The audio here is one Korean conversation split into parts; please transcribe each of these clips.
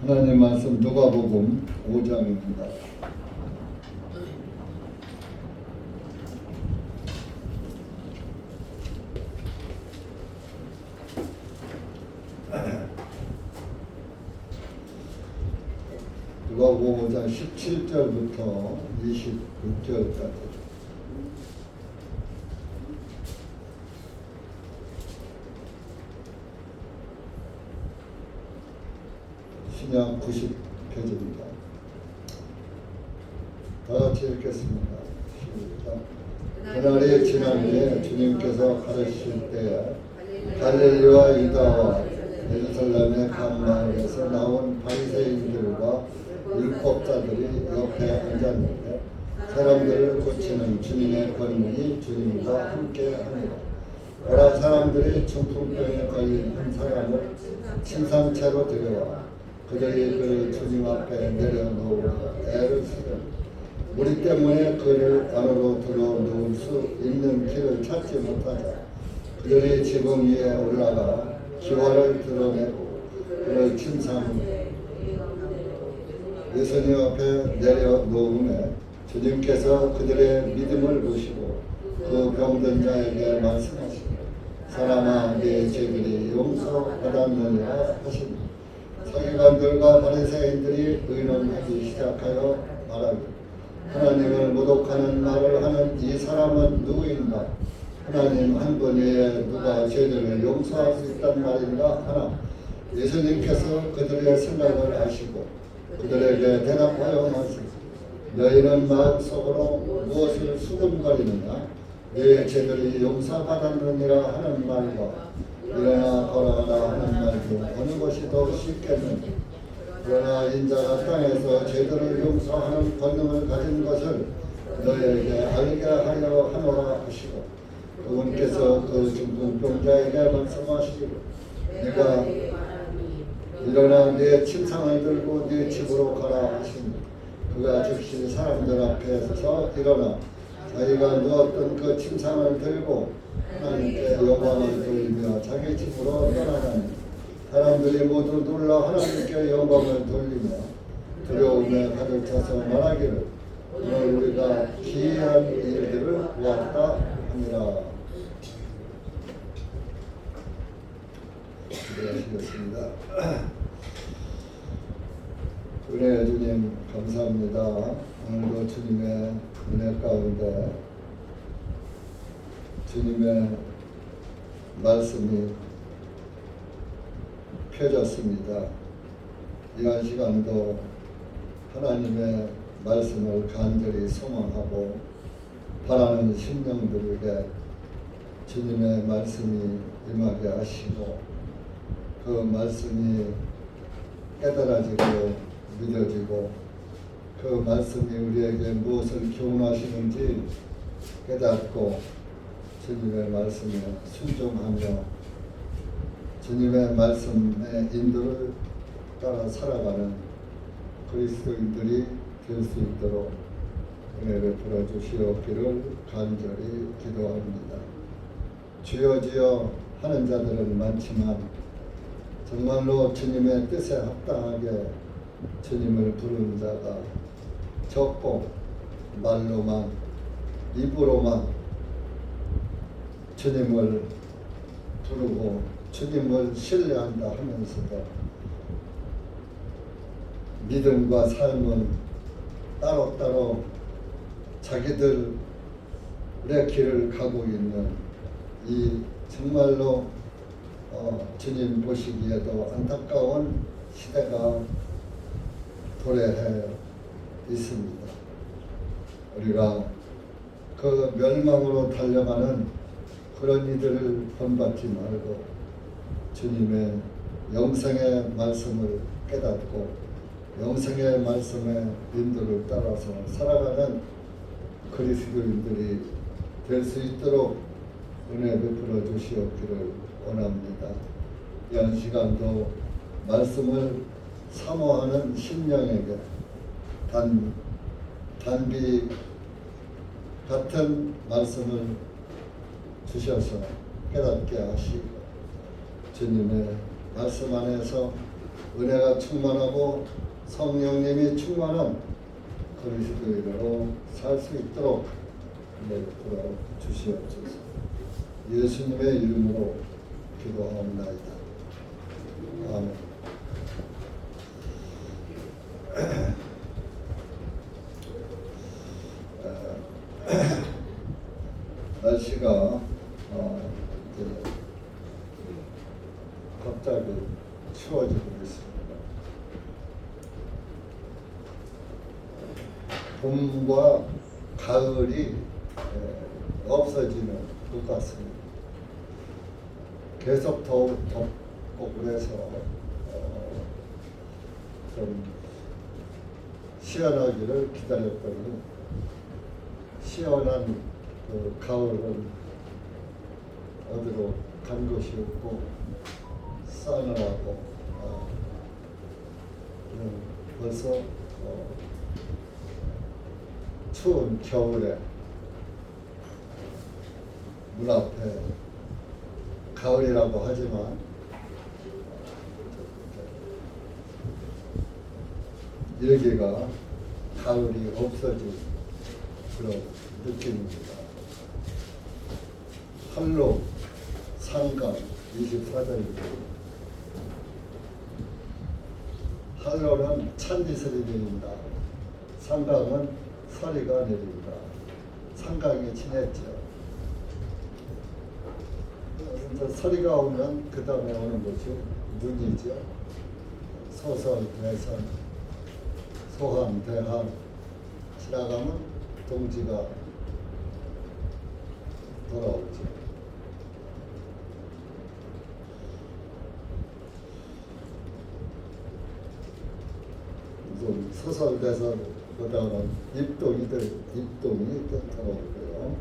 하나님 말씀 누가복음 5장입니다. 누가복음 5장 17절부터 26절까지. 신약 90페이지입니다. 다 같이 읽겠습니다. 시작. 그날이 지난 뒤에 주님께서 가르치실 때에 갈릴리와 유다와 예루살렘의 각 마을에서 나온 바리새인들과 율법자들이 옆에 앉았는데 사람들을 고치는 주님의 권능이 주님과 함께 하니라. 오라 사람들이 중풍병에 걸린 한 사람을 침상채로 들여와 그들이 그를 주님 앞에 내려놓으며 애를 쓰되 우리 때문에 그를 안으로 들어놓을 수 있는 길을 찾지 못하자 그들이 지붕 위에 올라가 기와를 드러내고 그를 침상 예수님 앞에 내려놓음에 주님께서 그들의 믿음을 보시고 그 병든 자에게 말씀하시고 사람아 네 죄들이 용서받았느니라 하시니 서기관들과 바리새인들이 의논하기 시작하여 말하기를 하나님을 모독하는 말을 하는 이 사람은 누구인가? 하나님 한 분 외에 누가 죄들을 용서할 수 있단 말인가 하나 예수님께서 그들의 생각을 아시고 그들에게 대답하여 말씀 너희는 마음속으로 무엇을 수군거리느냐 네 죄들이 용서받았느니라 하는 말과 일어나 걸어가라 하는 말 중 어느 것이 더 쉽겠느냐 그러나 인자가 땅에서 죄들을 용서하는 권능을 가진 것을 너희에게 알게 하려 하노라 하시고 그분께서 그 중풍병자에게 말씀하시기를 네가 일어나 네 침상을 들고 네 집으로 가라 하시니 그가 즉시 사람들 앞에서 일어나 자기가 누웠던 그 침상을 들고 하나님께 영광을 돌리며 자기 집으로 떠나가니 사람들이 모두 놀라 하나님께 영광을 돌리며 두려움에 가득 차서 말하기를 오늘 우리가 기이한 일들을 보았다 하니라. 기도하시겠습니다. 은혜의 주님 감사합니다. 오늘도 주님의 은혜 가운데 주님의 말씀이 펴졌습니다. 이한 시간도 하나님의 말씀을 간절히 소망하고 바라는 심령들에게 주님의 말씀이 임하게 하시고 그 말씀이 깨달아지고 믿어지고 그 말씀이 우리에게 무엇을 교훈하시는지 깨닫고 주님의 말씀에 순종하며 주님의 말씀의 인도를 따라 살아가는 그리스도인들이 될 수 있도록 은혜 베풀어 주시옵기를 간절히 기도합니다. 주여 주여 하는 자들은 많지만 정말로 주님의 뜻에 합당하게 주님을 부르는 자가 적고 말로만 입으로만 주님을 부르고 주님을 신뢰한다 하면서도 믿음과 삶은 따로따로 자기들의 길을 가고 있는 이 정말로 주님 보시기에도 안타까운 시대가 도래해 있습니다. 우리가 그 멸망으로 달려가는 그런 이들을 본받지 말고 주님의 영생의 말씀을 깨닫고 영생의 말씀의 인도를 따라서 살아가는 그리스도인들이 될 수 있도록 은혜 베풀어 주시옵기를 원합니다. 이 시간도 말씀을 사모하는 심령에게 단비 같은 말씀을 주셔서 깨닫게 하시고 주님의 말씀 안에서 은혜가 충만하고 성령님이 충만한 그리스도인으로 살 수 있도록 내도록 주시옵소서. 예수님의 이름으로 기도하옵나이다. 아멘. 날씨가 이제 갑자기 추워지고 있습니다. 봄과 가을이 없어지는 것 같습니다. 계속 덥고 그래서 좀 시원하기를 기다렸더니 시원한 그 가을은 어디로 간 곳이 없고 싸늘하고 벌써 추운 겨울에 문 앞에 가을이라고 하지만 여기가 가을이 없어진 그런 느낌입니다. 한로 상강 24절입니다. 한로는 찬미설이 내린다. 상강은 서리가 내린다. 상강이 지냈죠. 서리가 오면 그 다음에 오는 것이 눈이죠. 소설, 대선, 소함, 대함 지나가면 동지가 돌아오죠. 좀 소설, 대선보다는 입동이 돌아오고요.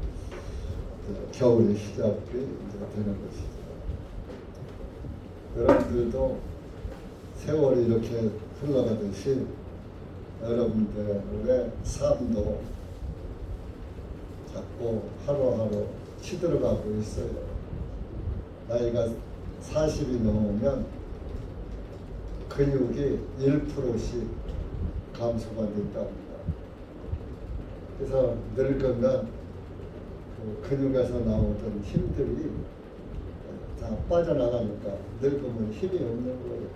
겨울의 시작이 이제 되는 것이죠. 여러분들도 세월이 이렇게 흘러가듯이 여러분들의 삶도 자꾸 하루하루 시들어가고 있어요. 나이가 40이 넘으면 근육이 1%씩 감소가 된답니다. 그래서 늙으면 그 근육에서 나오던 힘들이 다 빠져나가니까 늙으면 힘이 없는 거예요.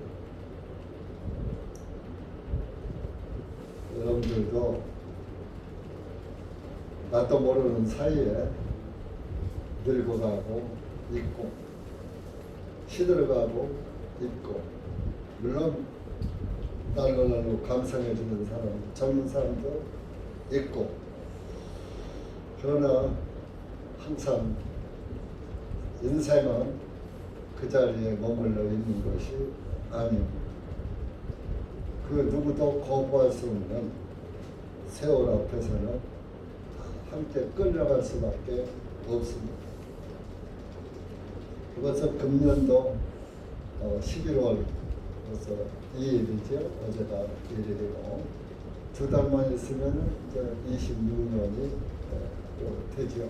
여러분들도 나도 모르는 사이에 늙어가고 있고 시들어가고 있고, 물론 날로 감상해주는 사람, 젊은 사람도 있고, 그러나 항상 인생은 그 자리에 머물러 있는 것이 아닙니다. 그 누구도 거부할 수 없는 세월 앞에서는 함께 끌려갈 수밖에 없습니다. 그래서 금년도 11월 벌써 2일이죠. 어제가 1일이고 두 달만 있으면 이제 26년이 또 되죠.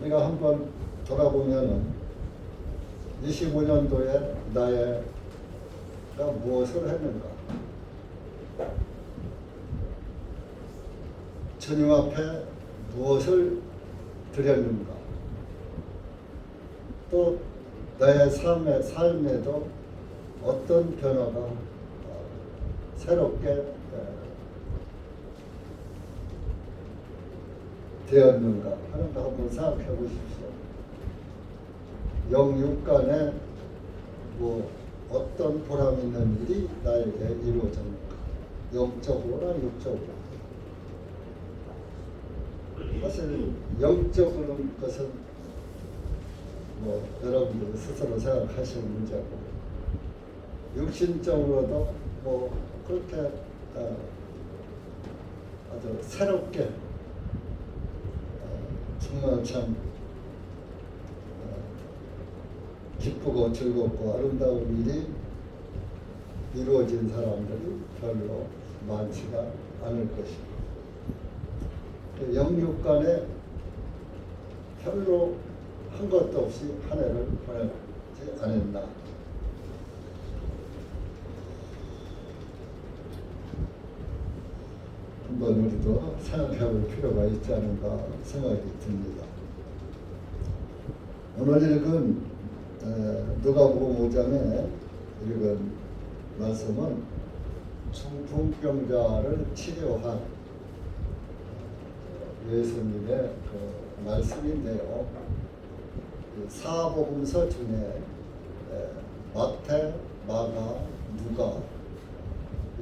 우리가 한번 돌아보면은 25년도에 나가 무엇을 했는가? 주님 앞에 무엇을 드렸는가? 또 나의 삶에도 어떤 변화가 새롭게 되었는가 하는 거 한번 생각해 보십시오. 영육간에 뭐 어떤 보람 있는 일이 나에게 이루어졌는가? 영적으로나 육적으로. 사실 영적으로는 것은 뭐 여러분들 스스로 생각하시는 문제고, 육신적으로도 뭐 그렇게 아주 새롭게 정말 참 기쁘고 즐겁고 아름다운 일이 이루어진 사람들이 별로 많지가 않을 것입니다. 영육간에 별로 한 것도 없이 한 해를 보내지 않았나. 한번 우리도 생각해 볼 필요가 있지 않은가 생각이 듭니다. 오늘 읽은 누가복음 5장에 읽은 말씀은 중풍병자를 치료한 예수님의 그 말씀인데요. 사복음서 중에 마태, 마가, 누가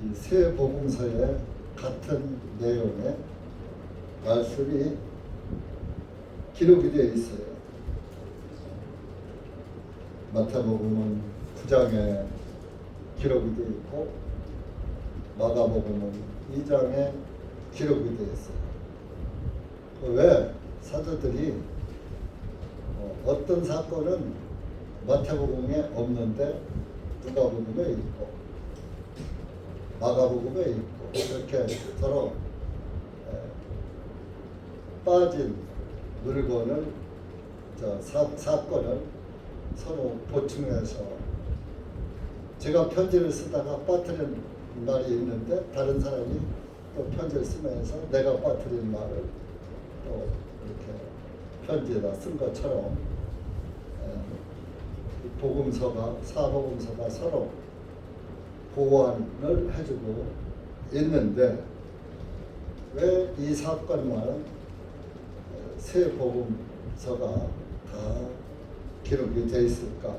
이 세 복음서에 같은 내용의 말씀이 기록이 되어 있어요. 마태복음은 9장에 기록이 되어 있고 마가복음은 2장에 기록이 되어 있어요. 왜 사도들이 어떤 사건은 마태복음에 없는데 누가복음에 있고 마가복음에 있고 이렇게 서로 빠진 물건을 사건을 서로 보충해서 제가 편지를 쓰다가 빠뜨린 말이 있는데 다른 사람이 또 편지를 쓰면서 내가 빠뜨린 말을 또 이렇게 편지에다 쓴 것처럼 복음서가 사복음서가 서로 보완을 해주고 있는데 왜 이 사건만은 세 복음서가 다 기록이 되어 있을까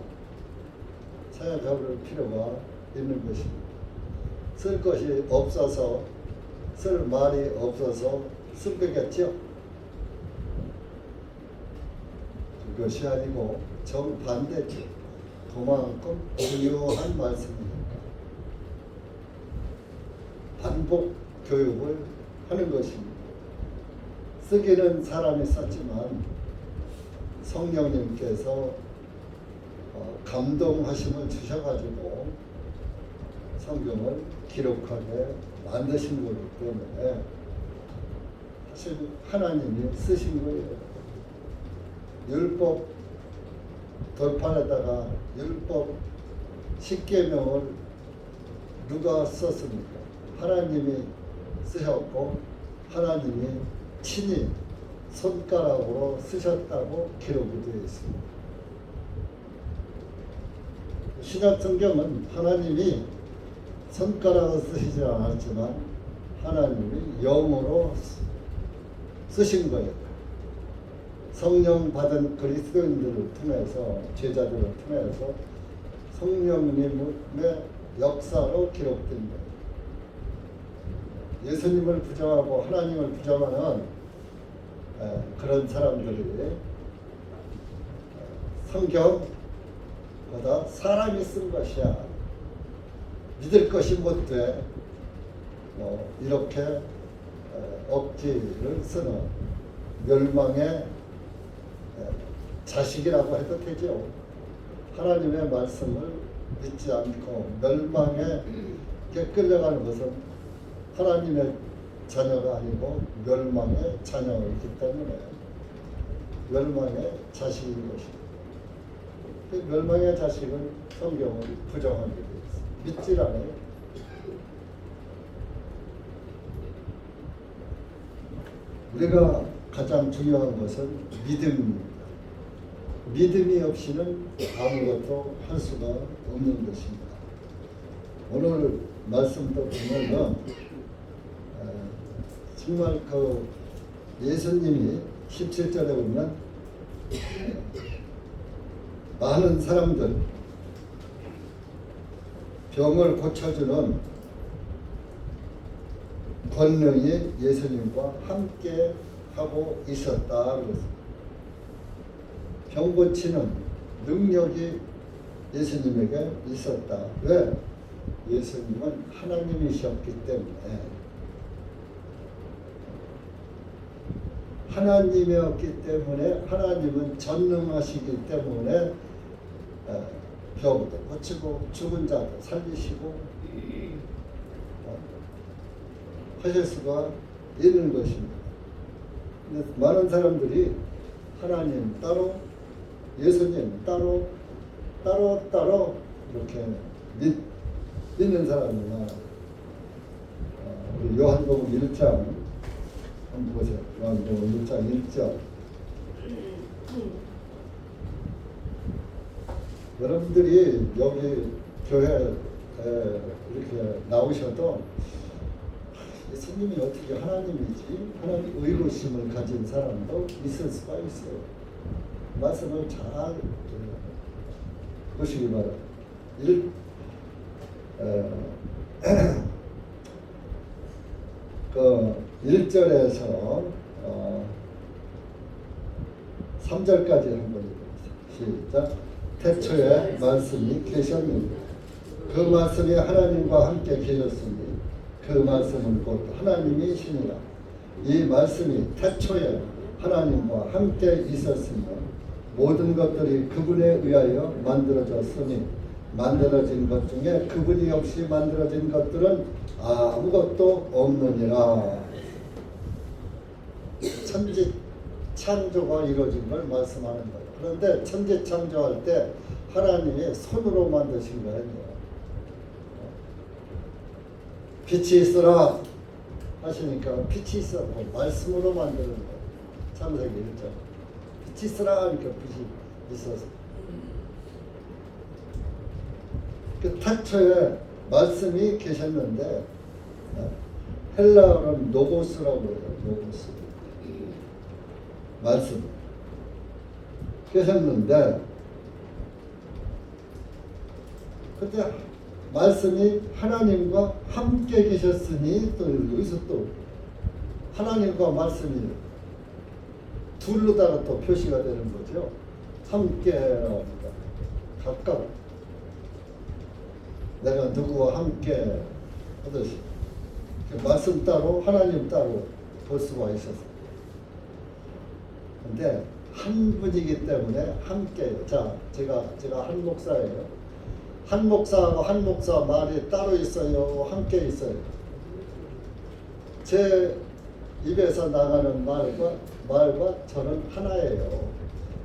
생각해볼 필요가 있는 것입니다. 쓸 것이 없어서 쓸 말이 없어서 쓴 거겠죠. 그것이 아니고 정반대죠. 그만큼 중요한 말씀이니까 반복 교육을 하는 것입니다. 쓰기는 사람이 썼지만 성령님께서 감동하심을 주셔가지고 성경을 기록하게 만드신 거기 때문에 사실 하나님이 쓰신 거예요. 율법 돌판에다가 율법 10계명을 누가 썼습니까? 하나님이 쓰셨고 하나님이 친히 손가락으로 쓰셨다고 기록이 되어 있습니다. 신약 성경은 하나님이 손가락을 쓰시지 않았지만 하나님이 영으로 쓰신 거예요. 성령 받은 그리스도인들을 통해서 제자들을 통해서 성령님의 역사로 기록된 거예요. 예수님을 부정하고 하나님을 부정하는 그런 사람들이 성경보다 사람이 쓴 것이야. 믿을 것이 못돼. 이렇게 억지를 쓰는 멸망의 자식이라고 해도 되죠. 하나님의 말씀을 믿지 않고 멸망에 끌려가는 것은 하나님의 자녀가 아니고 멸망의 자녀이기 때문에 멸망의 자식인 것입니다. 멸망의 자식은 성경을 부정하게 되어 있습니다. 믿질 않아요. 우리가 가장 중요한 것은 믿음입니다. 믿음이 없이는 아무것도 할 수가 없는 것입니다. 오늘 말씀도 보면 정말 그 예수님이 17절에 보면 많은 사람들 병을 고쳐주는 권능이 예수님과 함께 하고 있었다. 병 고치는 능력이 예수님에게 있었다. 왜? 예수님은 하나님이셨기 때문에. 하나님이었기 때문에 하나님은 전능하시기 때문에 병도 고치고 죽은 자도 살리시고 하실 수가 있는 것입니다. 근데 많은 사람들이 하나님 따로 예수님 따로 이렇게 믿는 사람이나 우리 요한복음 1장 한번 보세요. 요한복음 1장 1절. 여러분들이 여기 교회에 이렇게 나오셔도 예수님이 어떻게 하나님이지? 하나님 의로심을 가진 사람도 있을 수가 있어요. 말씀을 잘 보시기 바랍니다. 1절에서 3절까지 한번 읽어보세요. 시작. 태초에 말씀이 계셨는데 그 말씀이 하나님과 함께 계셨으니 그 말씀은 곧 하나님이시니라. 이 말씀이 태초에 하나님과 함께 있었으며 모든 것들이 그분에 의하여 만들어졌으니 만들어진 것 중에 그분이 없이 만들어진 것들은 아무것도 없느니라. 천지 창조가 이루어진 걸 말씀하는 거예요. 그런데 천지 창조할 때 하나님이 손으로 만드신 거예요. 빛이 있어라 하시니까 빛이 있었고 말씀으로 만드는 거예요. 창세기 1절. 빛이 있어라 하니까 빛이 있어서. 그 태초에 말씀이 계셨는데 헬라어는 노고스라고 해요. 노고스. 말씀. 계셨는데 그때 말씀이 하나님과 함께 계셨으니 또 여기서 또 하나님과 말씀이 둘로다가 또 표시가 되는 거죠. 함께랍니다. 가까워. 내가 누구와 함께 하듯이 말씀 따로 하나님 따로 볼 수가 있어서. 근데 한 분이기 때문에 함께요. 자, 제가 한 목사예요. 한 목사하고 한 목사 말이 따로 있어요. 함께 있어요. 제 입에서 나가는 말과 저는 하나예요.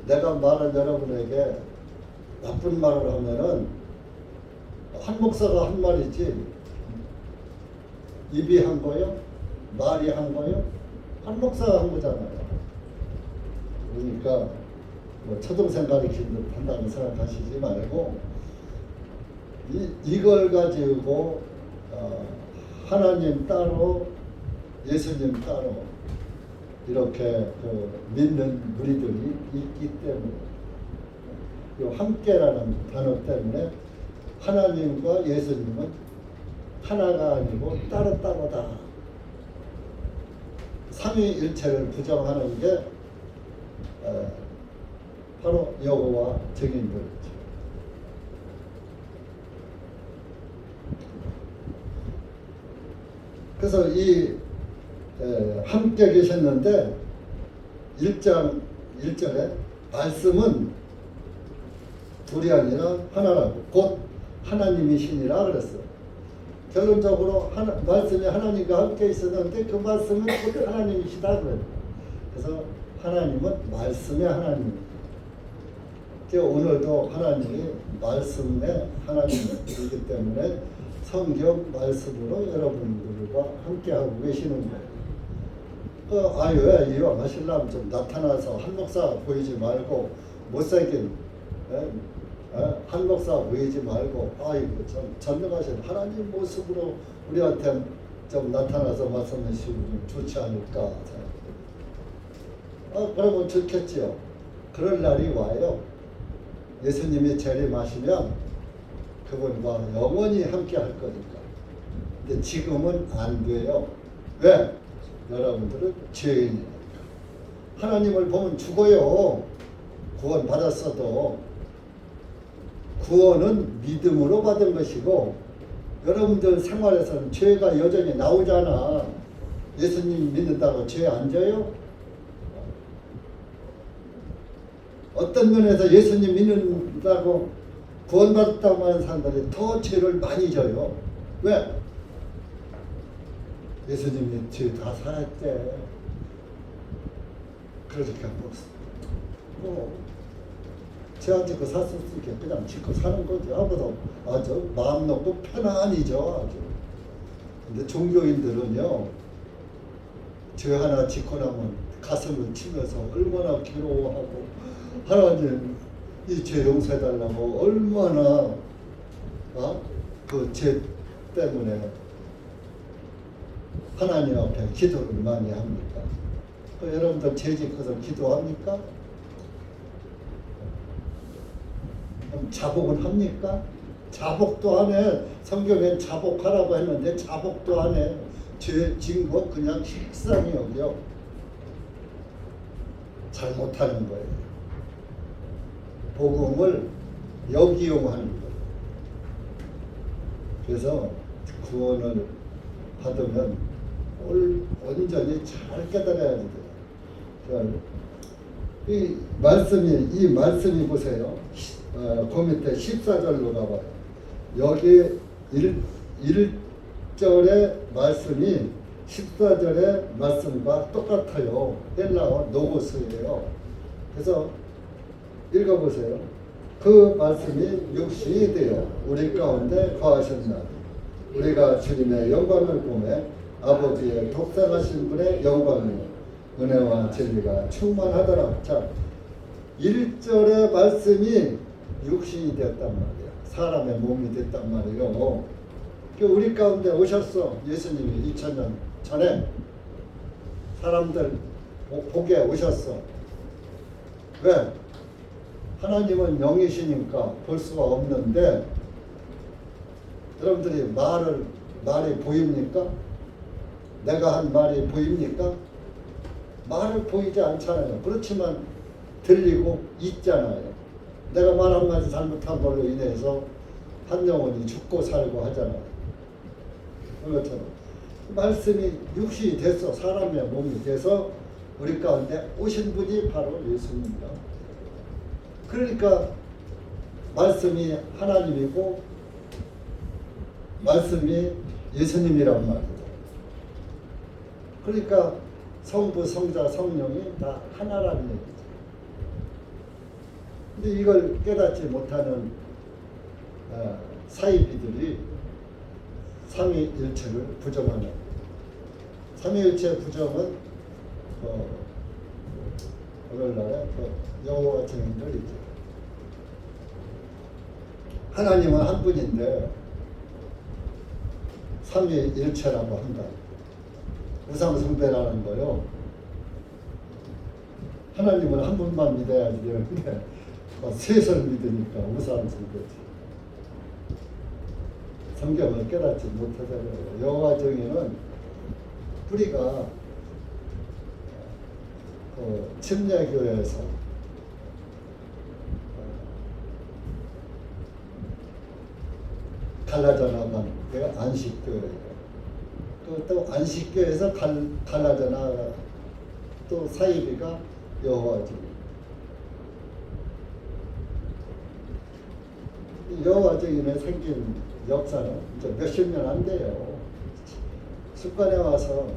내가 말을 여러분에게 나쁜 말을 하면은 한 목사가 한 말이지 입이 한 거요? 말이 한 거요? 한 목사가 한 거잖아요. 그러니까 뭐 초등생 가르치는 듯 한다고 생각하시지 말고 이걸 가지고 하나님 따로 예수님 따로 이렇게 믿는 무리들이 있기 때문에 이 함께라는 단어 때문에 하나님과 예수님은 하나가 아니고 따로따로다. 삼위일체를 부정하는 게 바로 여호와 증인들이죠. 그래서 이 함께 계셨는데 1장 1절에 말씀은 둘이 아니라 하나라고 곧 하나님이시니라 그랬어요. 결론적으로 말씀이 하나님과 함께 있었는데 그 말씀은 곧 하나님이시다 그래요. 그래서 하나님은 말씀의 하나님. 오늘도 하나님이 말씀의 하나님이기 때문에 성경 말씀으로 여러분들과 함께하고 계시는 거예요. 왜 이왕 하시려면 좀 나타나서 한 목사 보이지 말고 못생긴 한 목사 보이지 말고 참 전능하신 하나님 모습으로 우리한테 좀 나타나서 말씀해 주시면 좋지 않을까. 그러면 좋겠지요. 그럴 날이 와요. 예수님이 재림하시면 그분과 영원히 함께 할 거니까. 근데 지금은 안 돼요. 왜? 여러분들은 죄인이니까. 하나님을 보면 죽어요. 구원 받았어도. 구원은 믿음으로 받은 것이고 여러분들 생활에서는 죄가 여전히 나오잖아. 예수님 믿는다고 죄 안 져요? 어떤 면에서 예수님 믿는다고 구원받았다고 하는 사람들이 더 죄를 많이 져요. 왜? 예수님이 죄 다 사했대. 그러니까 죄 안 짓고 살 수 있게 그냥 짓고 사는 거죠. 아무도 아주 마음 놓고 편안히죠. 아주. 근데 종교인들은요, 죄 하나 짓고 나면 가슴을 치면서 얼마나 괴로워하고, 하나님 이 죄 용서해달라고 얼마나 그 죄 때문에 하나님 앞에 기도를 많이 합니까? 여러분들 죄 짓고서 기도합니까? 그럼 자복은 합니까? 자복도 안 해. 성경엔 자복하라고 했는데 자복도 안 해. 죄 지은 거 그냥 식상히 여겨. 잘못하는 거예요. 복음을 역이용하는 거예요. 그래서 구원을 받으면 온전히 잘 깨달아야 돼요. 이 말씀이 보세요. 그 밑에 14절로 가봐요. 여기 1절의 말씀이 14절의 말씀과 똑같아요. 헬라어 노고스예요. 그래서 읽어보세요. 그 말씀이 육신이 되어 우리 가운데 거하셨나. 우리가 주님의 영광을 보매 아버지의 독생하신 분의 영광이 은혜와 진리가 충만하더라. 자, 1절의 말씀이 육신이 되었단 말이야. 사람의 몸이 됐단 말이에요. 우리 가운데 오셨어. 예수님이 2000년 전에 사람들 보게 오셨어. 왜? 하나님은 영이시니까 볼 수가 없는데 여러분들이 말이 보입니까? 내가 한 말이 보입니까? 말을 보이지 않잖아요. 그렇지만 들리고 있잖아요. 내가 말 한마디 잘못한 걸로 인해서 한 영혼이 죽고 살고 하잖아요. 그렇죠. 말씀이 육신이 돼서 사람의 몸이 돼서 우리 가운데 오신 분이 바로 예수님이다. 그러니까 말씀이 하나님이고 말씀이 예수님이란 말이에요. 그러니까 성부, 성자, 성령이 다 하나라는 얘기죠. 근데 이걸 깨닫지 못하는 사이비들이 삼위일체를 부정하는, 삼위일체 부정은 오늘날에 여호와 증인들이죠. 하나님은 한 분인데 삼위일체라고 한다. 우상숭배라는 거요. 하나님은 한 분만 믿어야지 되는데 셋을 믿으니까 우상숭배지. 성경을 깨닫지 못하잖아요. 여호와 증인은 뿌리가 침례교회에서 갈라져 나간 게 안식교회예요. 또 안식교회에서 갈라져 나가 또 사이비가 여호와 증인. 여호와 증인에 생긴 역사는 이제 몇십 년 안 돼요. 습관에 와서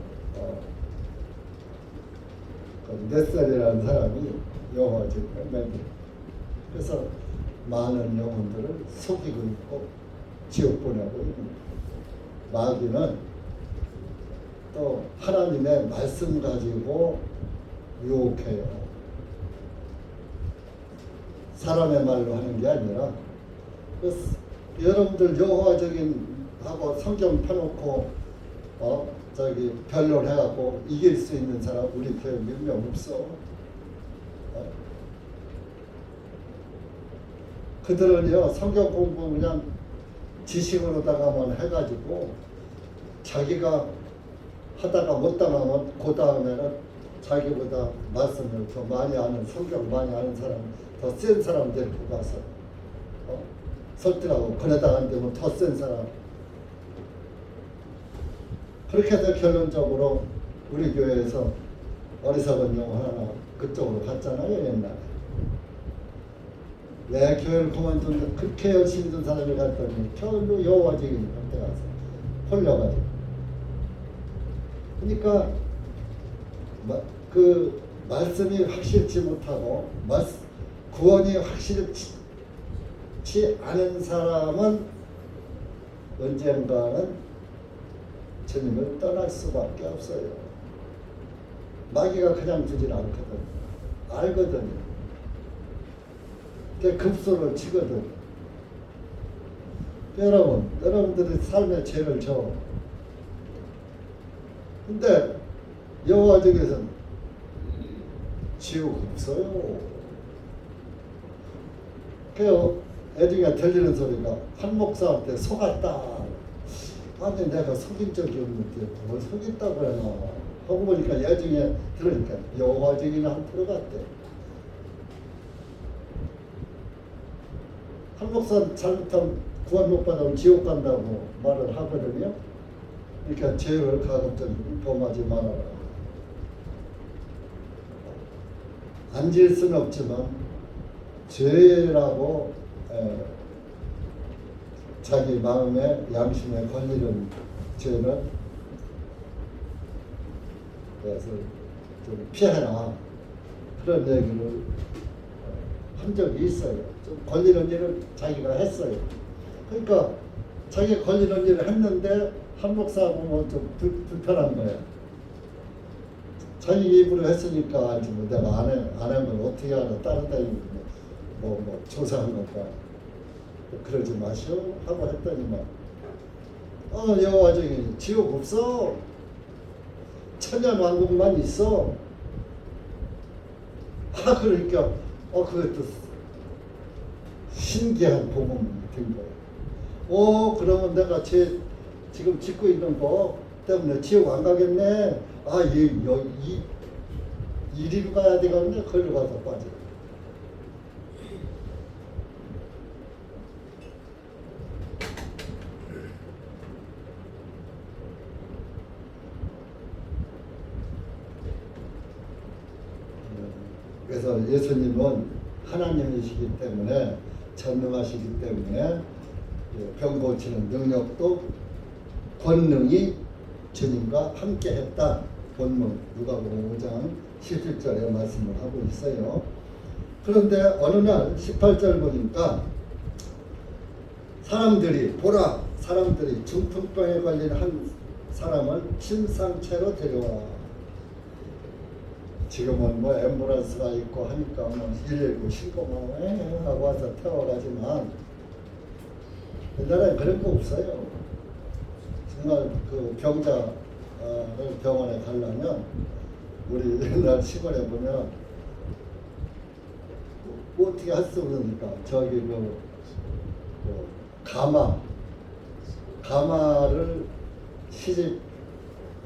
넷살이라는 사람이 여호와 증인을 만들어. 그래서 많은 영혼들을 속이고 있고 지옥 보내고 있는. 마귀는 또 하나님의 말씀 가지고 유혹해요. 사람의 말로 하는 게 아니라 여러분들 여호와적인하고 성경 펴놓고 변론해갖고 이길 수 있는 사람 우리 교회 몇 명 없어. 그들은요 성경 공부 그냥 지식으로다가만 해가지고 자기가 하다가 못 당하면 그 다음에는 자기보다 말씀을 더 많이 아는, 성경 많이 아는 사람, 더 센 사람 데리고 가서 설득하고 그러다가 안 되면 더 센 사람. 그렇게 해서 결론적으로 우리 교회에서 어리석은 영혼 하나 그쪽으로 갔잖아요. 옛날에. 왜 교회를 그만둔 그렇게 열심히 든 사람이 갔더니 결국 여호와 증인이 그때 가서 홀려가지고. 그러니까 그 말씀이 확실치 못하고 구원이 확실치 않은 사람은 언젠가는 주님을 떠날 수밖에 없어요. 마귀가 그냥 두질 않거든. 알거든요. 급소를 치거든. 여러분들이 삶의 죄를 져. 근데 여호와 중에서는 지옥 없어요. 그 애중에 들리는 소리가 한 목사한테 속았다. 아니 내가 속인 적이 없는데 뭘 속였다고 그러나 하고 보니까 애중에 들으니까 여호와 중에는 한 프로 같대. 한 목사 잘못하면 구원 못 받으면 지옥 간다고 말을 하거든요. 그러니까 죄를 가급적 범하지 말아라. 안 지을 수는 없지만 죄라고 자기 마음에 양심에 걸리는 죄는 그래서 좀 피해라 그런 얘기를 한 적이 있어요. 좀 걸리는 일을 자기가 했어요. 그러니까 자기가 걸리는 일을 했는데 한 목사하고 뭐좀 불편한 거예요. 자기 입으로 했으니까 알지 뭐 내가 안 한 걸 어떻게 알아. 다른 데는 뭐 조사한 건가. 그러지 마시오 하고 했더니만 여호와 중에 지옥 없어. 천년왕국만 있어. 그러니까 그것도 신기한 복음이 된 거예요. 그러면 내가 지금 짓고 있는 거 때문에 지옥 안 가겠네. 이리로 가야 되겠네. 거기로 가서 빠져. 그래서 예수님은 하나님이시기 때문에 전능하시기 때문에 병 고치는 능력도 권능이 주님과 함께 했다. 본문 누가복음 5장 17절에 말씀을 하고 있어요. 그런데 어느 날 18절 보니까 사람들이 중풍병에 걸린 한 사람을 침상채로 데려와. 지금은 뭐 앰뷸런스가 있고 하니까 뭐 119 신고만 하고 와서 태워가지만 옛날엔 그런 거 없어요. 정말 그 병자를 병원에 가려면 우리 옛날 시골에 보면 뭐 어떻게 할 수 없으니까 저기 가마를 시집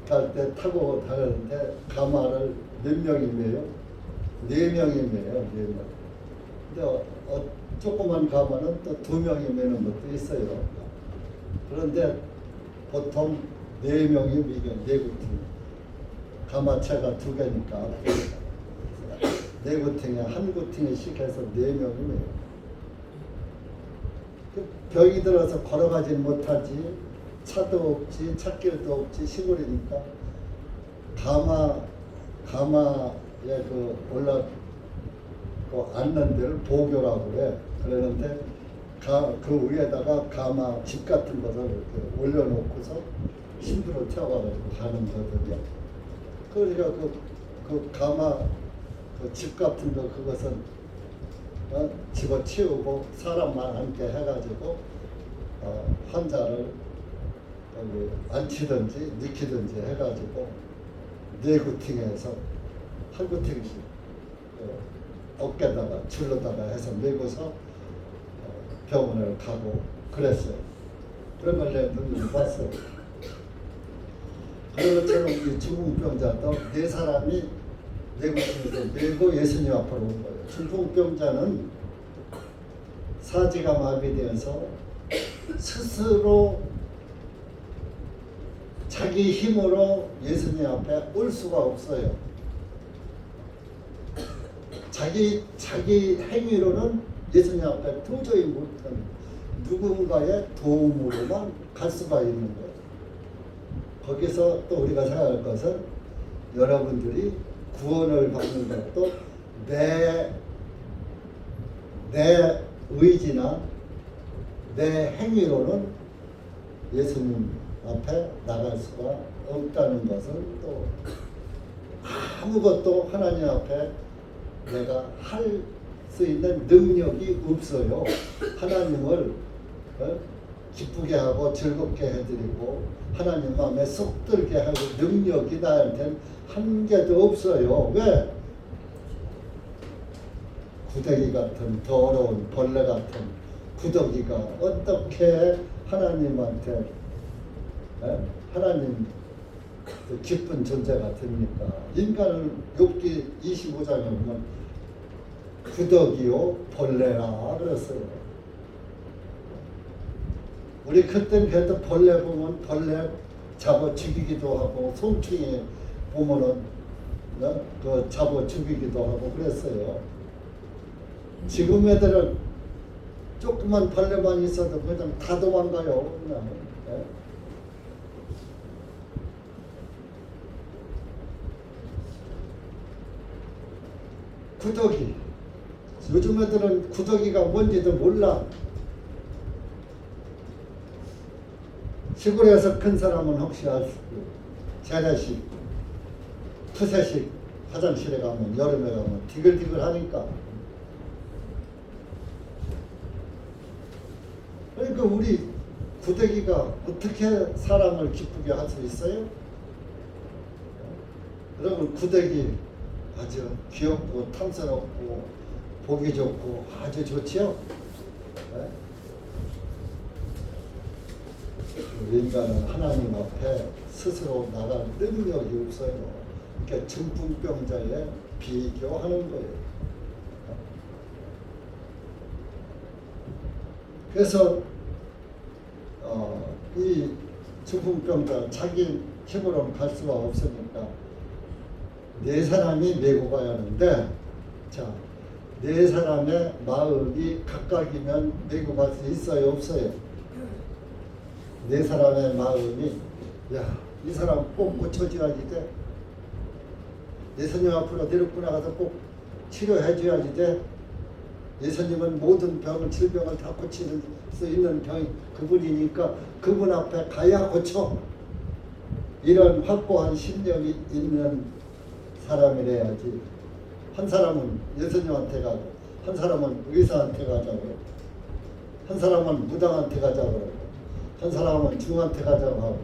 갈 때 타고 다녔는데 가마를 몇 명이 매요? 4명이 매요. 4명. 근데 조그만 가마는 또 2명이 매는 것도 있어요. 그런데 보통 4명이 매겨. 4구팅. 가마채가 2개니까 4구팅에 한 구팅씩 해서 4명이 매요. 병이 들어서 걸어가지 못하지. 차도 없지, 찻길도 없지, 시골이니까 가마에 앉는 데를 보교라고 그래. 그러는데 그 위에다가 가마 집 같은 것을 이렇게 올려놓고서 힘들어 태워가지고 가는 거거든요. 그러니까 그 가마 그 집 같은 거 그것은 집어치우고 사람만 앉게 해가지고 환자를 앉히든지 눕히든지 해가지고 4구팅에서 한 구팅씩 어깨다가 줄로다가 해서 메고서 병원을 가고 그랬어요. 그런 걸 내 눈으로 봤어요. 그런 것처럼 이 중풍병자도 4사람이 4구팅에서 메고 예수님 앞으로 온 거예요. 중풍병자는 사지가 마비되어서 스스로 자기 힘으로 예수님 앞에 올 수가 없어요. 자기 행위로는 예수님 앞에 도저히 못한 누군가의 도움으로만 갈 수가 있는 거예요. 거기서 또 우리가 생각할 것은 여러분들이 구원을 받는 것도 내 의지나 내 행위로는 예수님 앞에 나갈 수가 없다는 것은 또 아무것도 하나님 앞에 내가 할 수 있는 능력이 없어요. 하나님을 기쁘게 하고 즐겁게 해드리고 하나님 마음에 쏙 들게 할 능력이 나한테는 한 개도 없어요. 왜? 구더기 같은 더러운 벌레 같은 구더기가 어떻게 하나님한테 하나님 기쁜 존재가 됩니까? 인간을 욥기 25장에 보면 구더기요 벌레라 그랬어요. 우리 그땐 그래도 벌레 보면 벌레 잡아 죽이기도 하고 송충이 보면은 그 잡아 죽이기도 하고 그랬어요. 지금 애들은 조그만 벌레만 있어도 그냥 다 도망가요. 그냥. 구더기. 요즘 애들은 구더기가 뭔지도 몰라. 시골에서 큰 사람은 혹시 알 수 있고, 재래식, 푸세식 화장실에 가면 여름에 가면 디글디글 하니까. 그러니까 우리 구더기가 어떻게 사람을 기쁘게 할 수 있어요? 여러분 구더기 아주 귀엽고 탐스럽고 보기 좋고 아주 좋지요? 네? 인간은 하나님 앞에 스스로 나갈 능력이 없어요. 그러니까 중풍병자에 비교하는 거예요. 그래서 이 중풍병자 자기 힘으로는 갈 수가 없으니까 네 사람이 메고 가야 하는데, 자, 네 사람의 마음이 각각이면 메고 갈 수 있어요, 없어요? 네 사람의 마음이 야, 이 사람 꼭 고쳐줘야지 돼. 예수님 앞으로 데리고 나가서 꼭 치료해줘야지 돼. 예수님은 모든 병을 질병을 다 고칠 수 있는 병이 그분이니까 그분 앞에 가야 고쳐. 이런 확고한 신념이 있는 사람이래야지. 한 사람은 예수님한테 가고 한 사람은 의사한테 가자고 한 사람은 무당한테 가자고 한 사람은 중한테 가자고 하고.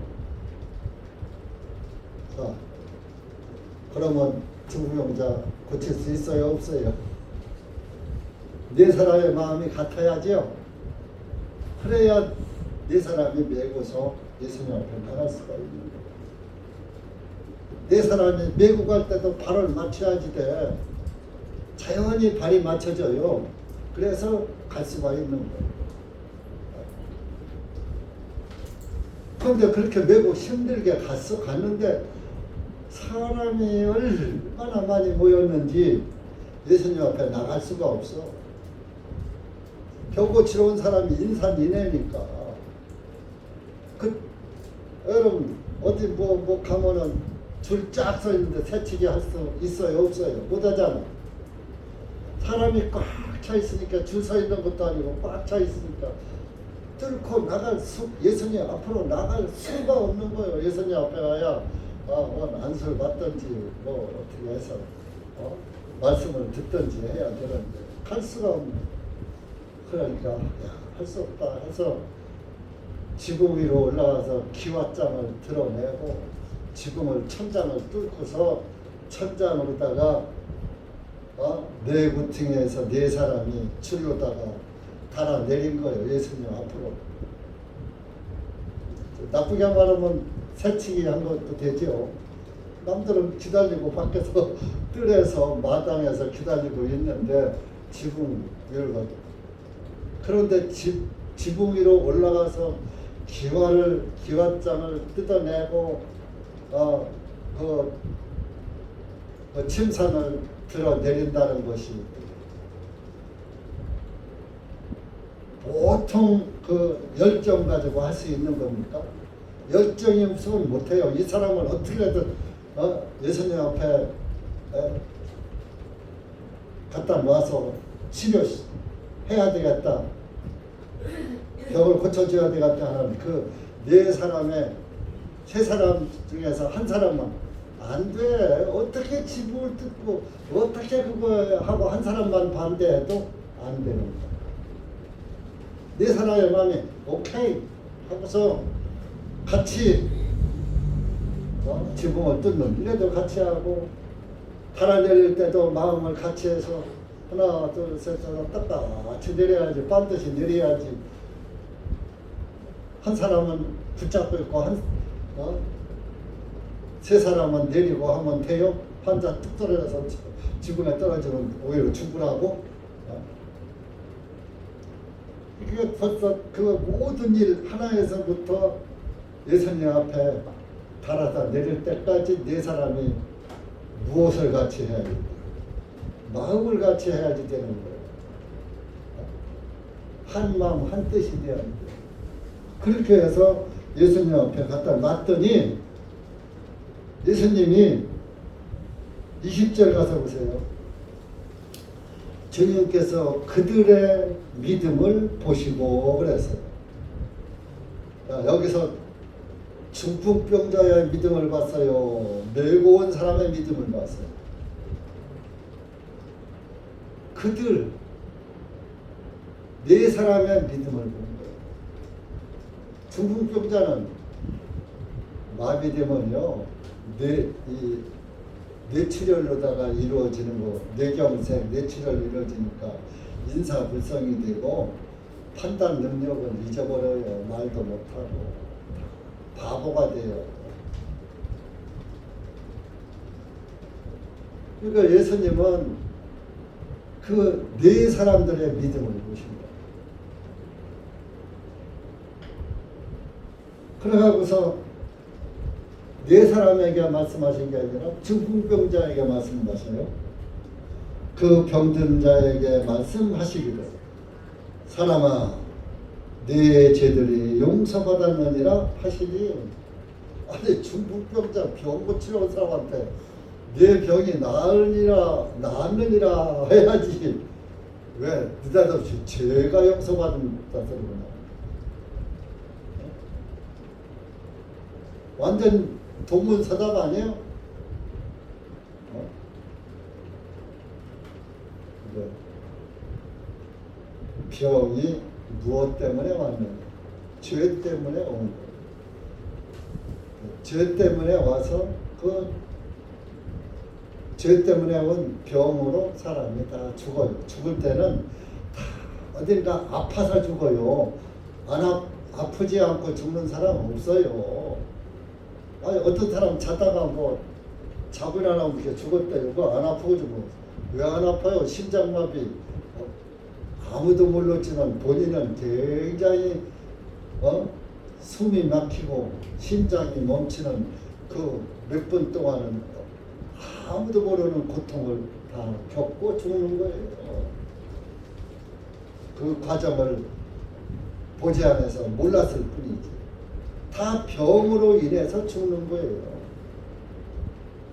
자, 그러면 중풍병자 고칠 수 있어요, 없어요? 네 사람의 마음이 같아야죠. 그래야 네 사람이 메고서 예수님 앞에 나갈 수가 있는 거예요. 네 사람이 메고 갈 때도 발을 맞춰야지 돼. 자연히 발이 맞춰져요. 그래서 갈 수가 있는 거예요. 그런데 그렇게 메고 힘들게 갔는데 사람이 얼마나 많이 모였는지 예수님 앞에 나갈 수가 없어. 병 고치러 온 사람이 인산인해니까. 여러분 어디 뭐 가면은 줄 쫙 서 있는데 새치기 할 수 있어요, 없어요? 못 하잖아. 사람이 꽉 차 있으니까 줄 서 있는 것도 아니고 꽉 차 있으니까 뚫고 나갈 예수님 앞으로 나갈 수가 없는 거예요. 예수님 앞에 가야 안수를 받든지 뭐 어떻게 해서 말씀을 듣든지 해야 되는데 갈 수가 없는. 그러니까 할 수 없다 해서 지붕 위로 올라가서 기왓장을 드러내고 지붕을 천장을 뚫고서 천장으로다가 네 구팅에서 네 사람이 줄로다가 달아 내린 거예요. 예수님 앞으로. 나쁘게 말하면 새치기 한 것도 되죠. 남들은 기다리고 밖에서 뜰에서 마당에서 기다리고 있는데 지붕 위로. 그런데 지붕 위로 올라가서 기왓장을 뜯어내고 그 침산을 들어 내린다는 것이 보통 그 열정 가지고 할 수 있는 겁니까? 열정이 없으면 못해요. 이 사람을 어떻게든 예수님 앞에 갖다 놔서 치료해야 되겠다, 병을 고쳐줘야 되겠다 하는 그 네 사람의 세 사람 중에서 한 사람만 안 돼. 어떻게 지붕을 뜯고 어떻게 그거 하고 한 사람만 반대해도 안 되는 거야. 네 사람의 마음이 오케이 하고서 같이 지붕을 뜯는 이래도 같이 하고 달아내릴 때도 마음을 같이 해서 하나 둘셋 똑같이 내려야지. 반드시 내려야지. 한 사람은 붙잡고 있고 세 사람은 내리고 하면 돼요. 환자 뚝 떨어져서 지붕에 떨어지면 오히려 죽으라고. 이게 벌써 그 모든 일 하나에서부터 예수님 앞에 달아다 내릴 때까지 네 사람이 무엇을 같이 해야 돼? 마음을 같이 해야지 되는 거예요. 한 마음 한 뜻이 돼야 돼. 그렇게 해서 예수님 앞에 갖다 놨더니 예수님이 20절 가서 보세요. 주님께서 그들의 믿음을 보시고 그랬어요. 여기서 중풍병자의 믿음을 봤어요. 메고 온 사람의 믿음을 봤어요. 그들 네 사람의 믿음을 본 거예요. 중풍병자는 마비되면요 뇌출혈로다가 이루어지는 거, 뇌경색, 뇌출혈 이루어지니까 인사불성이 되고 판단 능력을 잊어버려요. 말도 못하고 바보가 돼요. 그러니까 예수님은 그 네 사람들의 믿음을 보신다. 그래가고서 네 사람에게 말씀하신 게 아니라 중풍병자에게 말씀하셔요. 그 병든 자에게 말씀하시기를 사람아 네 죄들이 용서받았느니라 하시니. 아니 중풍병자 병 고치러 온 사람한테 내 병이 나았느니라 해야지. 왜 느닷없이 죄가 용서받는다 소리구나. 완전 동문서답 아니에요? 네. 병이 무엇 때문에 왔는가? 죄 때문에 온 거예요. 죄 때문에 와서 그 죄 때문에 온 병으로 사람이 다 죽어요. 죽을 때는 다 어딘가 아파서 죽어요. 아프지 않고 죽는 사람 없어요. 아니 어떤 사람 자다가 뭐 자고나 나면 이렇게 죽었다 이거 안 아프고 죽어. 왜 안 아파요? 심장마비. 아무도 몰랐지만 본인은 굉장히 숨이 막히고 심장이 멈추는 그 몇 분 동안은 아무도 모르는 고통을 다 겪고 죽는 거예요. 그 과정을 보지 않아서 몰랐을 뿐이지. 다 병으로 인해서 죽는 거예요.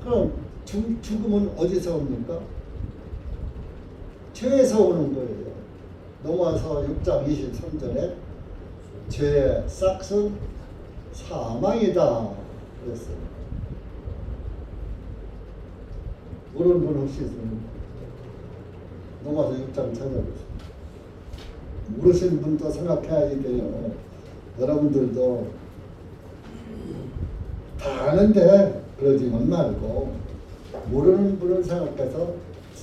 그럼 죽음은 어디서 옵니까? 죄에서 오는 거예요. 로마서 6장 23절에 죄의 싹은 사망이다 그랬어요. 모르는 분 혹시 있습니까? 로마서 6장 찾아보세요. 모르시는 분도 생각해야 돼요. 여러분들도 다 아는데 그러지만 말고 모르는 분을 생각해서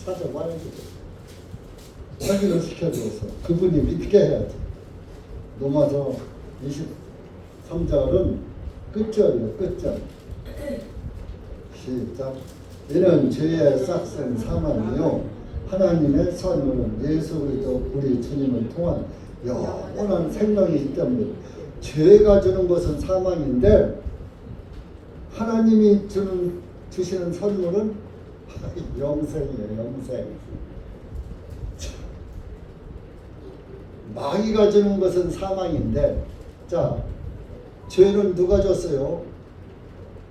찾아봐야 돼요. 확인을 시켜줘서 그분이 믿게 해야지. 로마서 23절은 끝절이에요. 끝절. 시작. 이는 죄의 싹은 사망이요 하나님의 선물은 예수 그리스도 우리 주님을 통한 영원한 생명이기 때문에 죄가 주는 것은 사망인데 하나님이 주시는 선물은 영생이에요. 영생. 마귀가 주는 것은 사망인데 자 죄는 누가 줬어요?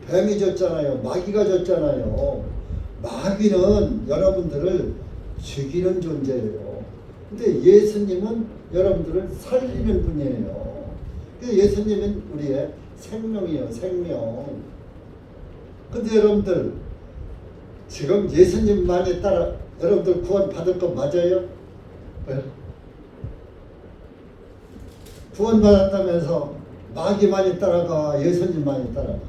뱀이 줬잖아요. 마귀가 줬잖아요. 마귀는 여러분들을 죽이는 존재예요. 근데 예수님은 여러분들을 살리는 분이에요. 예수님은 우리의 생명이요, 생명. 근데 여러분들 지금 예수님만이 따라 여러분들 구원 받을 거 맞아요? 네? 구원 받았다면서 마귀만이 따라가, 예수님만이 따라가.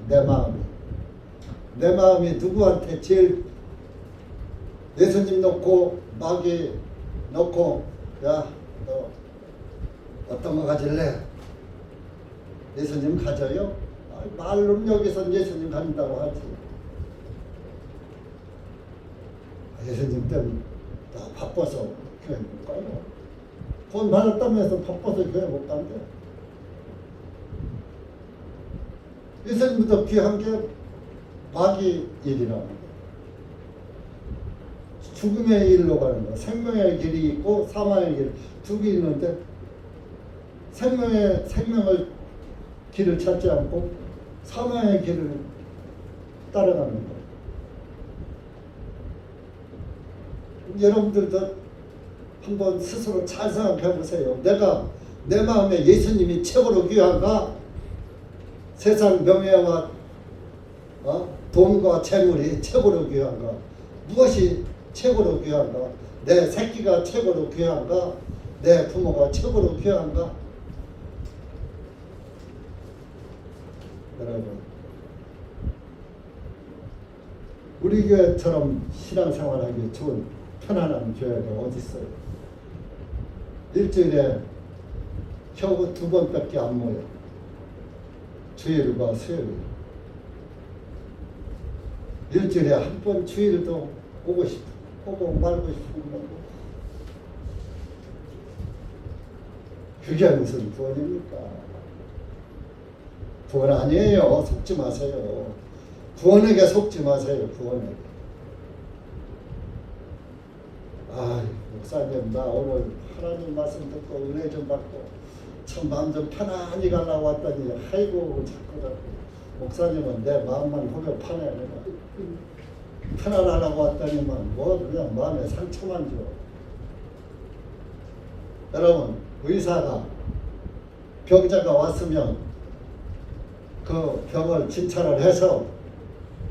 내 마음이 누구한테 제일, 예수님 놓고 마귀 놓고, 야 너 어떤 거 가질래? 예수님 가져요? 말로 여기서 예수님 간다고 하지. 예수님 때문에 나 바빠서 교회 못 가요. 돈 받았다면서 바빠서 교회 못 간대. 예수님부터 귀한 게 마귀 일이라는 거. 죽음의 일로 가는 거. 생명의 길이 있고 사망의 길, 두 개 있는데 생명을 길을 찾지 않고 사망의 길을 따라가는 거. 여러분들도 한번 스스로 잘 생각해 보세요. 내가 내 마음에 예수님이 최고로 귀한가? 세상 명예와 돈과 재물이 최고로 귀한가? 무엇이 최고로 귀한가? 내 새끼가 최고로 귀한가? 내 부모가 최고로 귀한가? 여러분, 우리 교회처럼 신앙생활하기 좋은 편안한 교회가 어디 있어요? 일주일에 겨우 2번밖에 안 모여. 주일과 수요일. 일주일에 한 번 주일도 오고 싶어. 오고 말고 싶은 거고. 그게 무슨 구원입니까? 구원 아니에요. 속지 마세요. 구원에게 속지 마세요. 구원에게. 목사님 나 오늘 하나님 말씀 듣고 은혜 좀 받고 참 마음 좀 편안히 가려고 왔더니 아이고 자꾸 목사님은 내 마음만 보면 파네. 내가 편안하려고 왔더니만 뭐 그냥 마음에 상처만 줘. 여러분, 의사가 병자가 왔으면 그 병을 진찰을 해서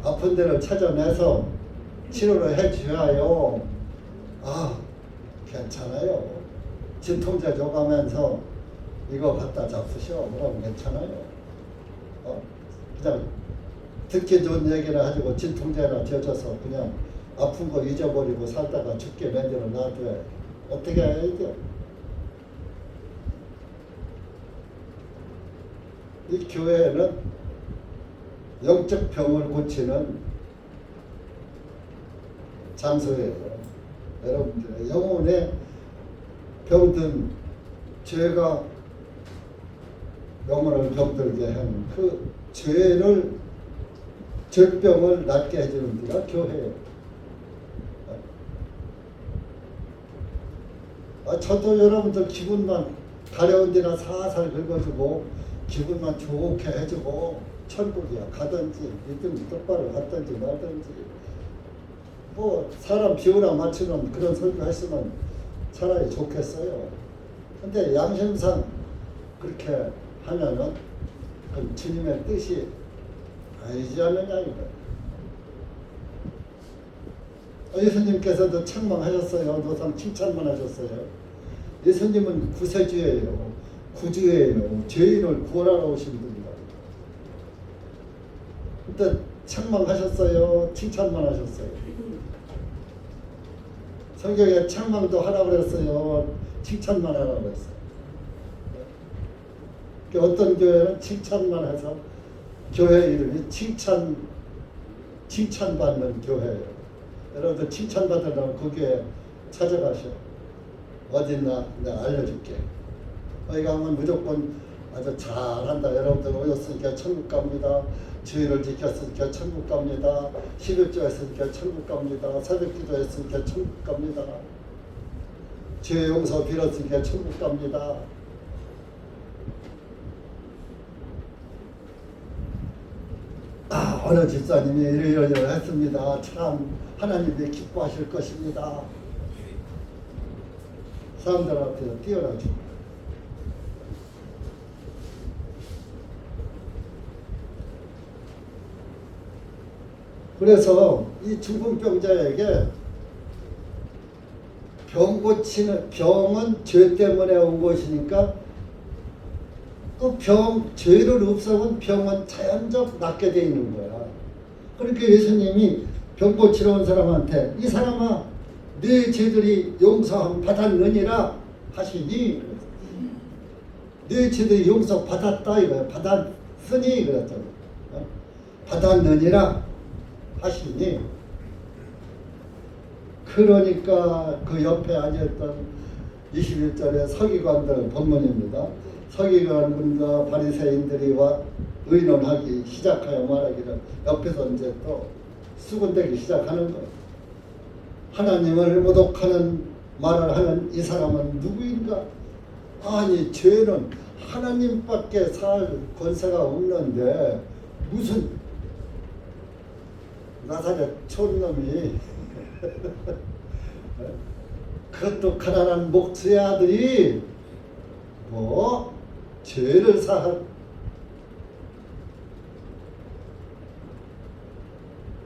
아픈 데를 찾아내서 치료를 해줘야요. 괜찮아요. 진통제 줘가면서 이거 갖다 잡수셔. 그럼 괜찮아요. 그냥 듣기 좋은 얘기를 가지고 진통제나 줘줘서 그냥 아픈 거 잊어버리고 살다가 죽게 만들어 놔줘야 어떻게 해야 돼요? 이 교회는 영적 병을 고치는 장소예요. 여러분들의 영혼에 병든 죄가 영혼을 병들게 하는 그 죄병을 낫게 해주는 데가 교회예요. 저도 여러분들 기분만 가려운 데나 살살 긁어주고 기분만 좋게 해주고 천국이야 가든지 믿음 똑바로 갔든지 말든지 뭐 사람 비우나 맞추는 그런 설교 했으면 차라리 좋겠어요. 근데 양심상 그렇게 하면은 그 주님의 뜻이 아니지 않느냐 이거예요. 예수님께서도 책망하셨어요. 노상 칭찬만 하셨어요. 예수님은 구세주예요. 구주예요. 죄인을 구원하러 오신 분이다. 그때 책망하셨어요. 칭찬만 하셨어요. 성경에 책망도 하라고 그랬어요. 칭찬만 하라고 그랬어요. 어떤 교회는 칭찬만 해서 교회 이름이 칭찬받는 교회예요. 여러분들 칭찬받으려면 그 교회 찾아가셔. 어딨나 내가 알려줄게. 거기 가면 무조건 아주 잘한다. 여러분들 오셨으니까 천국 갑니다. 주의를 지켰으니까 천국 갑니다. 11조 했으니까 천국 갑니다. 새벽기도 했으니까 천국 갑니다. 죄 용서 빌었으니까 천국 갑니다. 어느 집사님이 이러이러 했습니다. 참 하나님이 기뻐하실 것입니다. 사람들 앞에서 뛰어나죠. 그래서 이 중풍병자에게 병 고치는, 병은 죄 때문에 온 것이니까 그 죄를 없애면 병은 자연적 낫게 돼 있는 거야. 그러니까 예수님이 병 고치러 온 사람한테 이 사람아 네 죄들이 용서 받았느니라 하시니, 네 죄들이 용서 받았다 이거야. 받았으니 그랬잖아. 받았느니라 하시니, 그러니까 그 옆에 앉았던 21절의 서기관들 본문입니다. 서기관들과 바리새인들이 와 의논하기 시작하여 말하기를, 옆에서 이제 또 수군대기 시작하는 거예요. 하나님을 모독하는 말을 하는 이 사람은 누구인가? 아니 죄는 하나님밖에 살 권세가 없는데 무슨 나사렛 촌놈이 그것도 가난한 목수의 아들이 뭐 죄를 사한,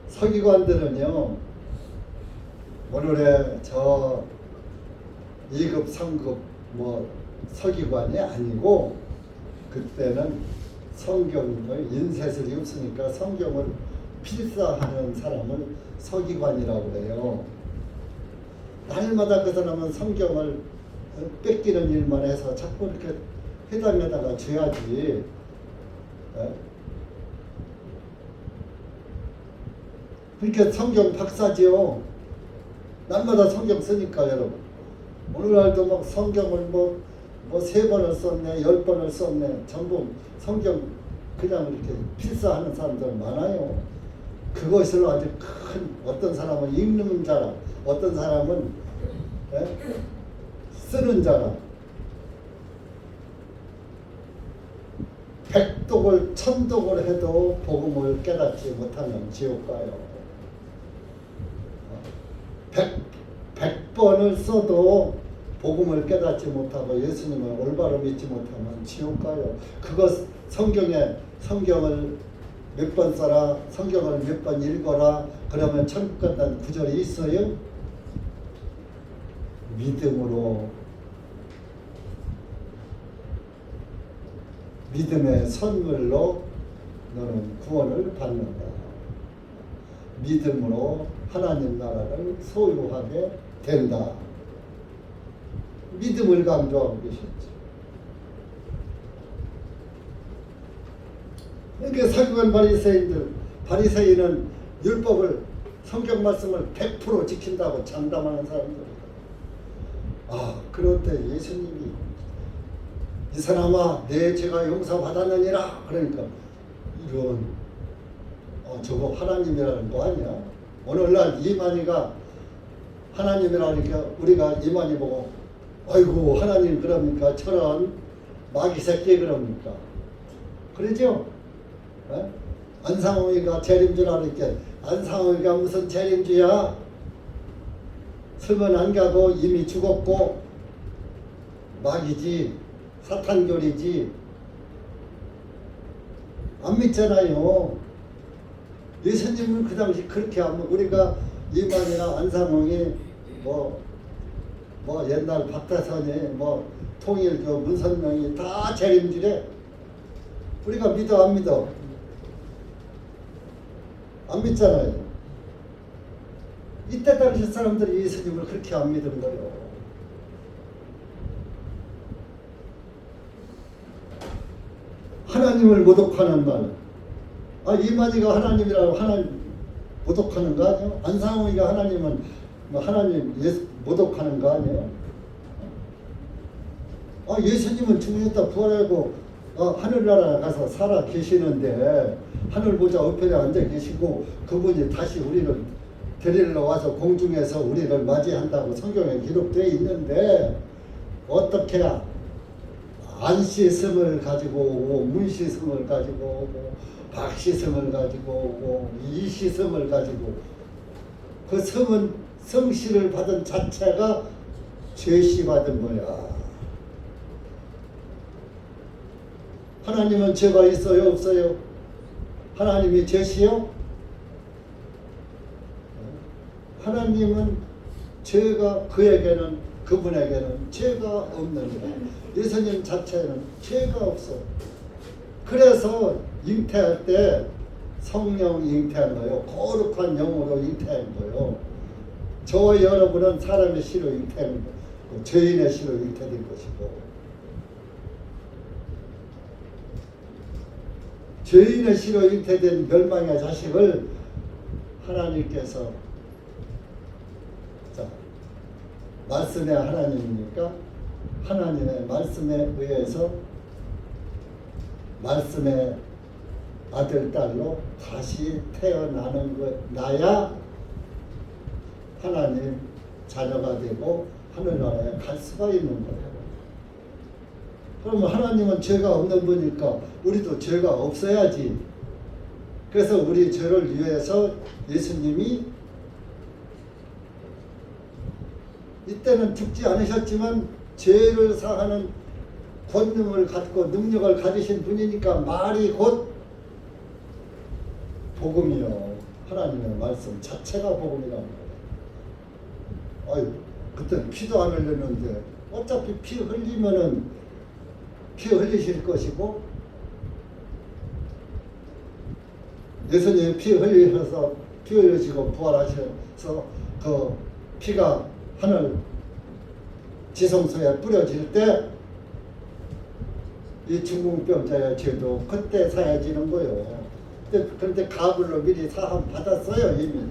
서기관들은요 오늘의 저 2급 3급 뭐 서기관이 아니고, 그때는 성경을 인쇄술이 없으니까 성경을 필사하는 사람을 서기관이라고 그래요. 날마다 그 사람은 성경을 뺏기는 일만 해서 자꾸 이렇게 회당에다가 줘야지. 그러니까 성경 박사지요. 날마다 성경 쓰니까 여러분. 오늘날도 막 성경을 뭐 3번을 썼네, 10번을 썼네, 전부 성경 그냥 이렇게 필사하는 사람들 많아요. 그것을 아주 큰, 어떤 사람은 읽는 자라, 어떤 사람은 쓰는 자라. 100독을 1000독을 해도 복음을 깨닫지 못하면 지옥 가요. 100번을 써도 복음을 깨닫지 못하고 예수님을 올바로 믿지 못하면 지옥 가요. 그것 성경을 몇 번 써라, 성경을 몇 번 읽어라, 그러면 천국 간다는 구절이 있어요? 믿음으로, 믿음의 선물로 너는 구원을 받는다. 믿음으로 하나님 나라를 소유하게 된다. 믿음을 강조하고 계셨죠. 그러니까 사기관 바리새인은 율법을, 성경 말씀을 100% 지킨다고 장담하는 사람들이에요. 그런데 예수님이 이 사람아 내 죄가 용서받았느니라 그러니까 이런 저거 하나님이라는 거 아니야? 오늘날 이만희가 하나님이라니까 우리가 이만희 보고 아이고 하나님 그럽니까? 저런 마귀 새끼 그럽니까? 그러죠? 안상홍이가 재림주라니까 안상홍이가 무슨 재림주야? 설문 안 가고 이미 죽었고 마귀지, 사탄교리지. 안 믿잖아요. 예수님은 그 당시 그렇게 하면 우리가 이만희나 안상홍이 뭐 옛날 박태선이 통일교 문선명이 다 재림주래. 우리가 믿어 안 믿어? 안 믿잖아요. 이때 당시 사람들이 예수님을 그렇게 안 믿은 거예요. 하나님을 모독하는 말. 이만희가 하나님이라고 하나님 모독하는 거 아니에요? 안상홍이가 하나님 모독하는 거 아니에요? 예수님은 죽으셨다 부활하고 하늘나라 가서 살아 계시는데 하늘 보좌 우편에 앉아 계시고 그분이 다시 우리를 데리러 와서 공중에서 우리를 맞이한다고 성경에 기록되어 있는데 어떻게 안시성을 가지고 오고 문시성을 가지고 오고 박시성을 가지고 오고 이시성을 가지고 그 성은 성씨를 받은 자체가 죄시 받은 거야. 하나님은 죄가 있어요 없어요? 하나님이 죄시요? 하나님은 죄가 그분에게는 죄가 없는데 예수님 자체는 죄가 없어. 그래서 잉태할 때 성령 잉태한 거예요. 거룩한 영으로 잉태한 거예요. 저와 여러분은 사람의 씨로 잉태한 거예요. 죄인의 씨로 잉태된 것이고, 죄인의 씨로 잉태된 멸망의 자식을 하나님께서, 자, 말씀의 하나님이니까 하나님의 말씀에 의해서 말씀의 아들, 딸로 다시 태어나는 나야 하나님 자녀가 되고 하늘나라에 갈 수가 있는 거예요. 그러면 하나님은 죄가 없는 분이니까 우리도 죄가 없어야지. 그래서 우리 죄를 위해서 예수님이 이때는 죽지 않으셨지만 죄를 사하는 권능을 갖고 능력을 가지신 분이니까 말이 곧 복음이요. 하나님의 말씀 자체가 복음이란 말이에요. 아유, 그때 피도 안 흘렸는데 어차피 피 흘리면은 피 흘리실 것이고, 예수님이 피 흘리시고 부활하셔서 그 피가 하늘 지성소에 뿌려질 때 이 중풍병자의 죄도 그때 사해지는 거예요. 그런데 가불로 미리 사함 받았어요 이미.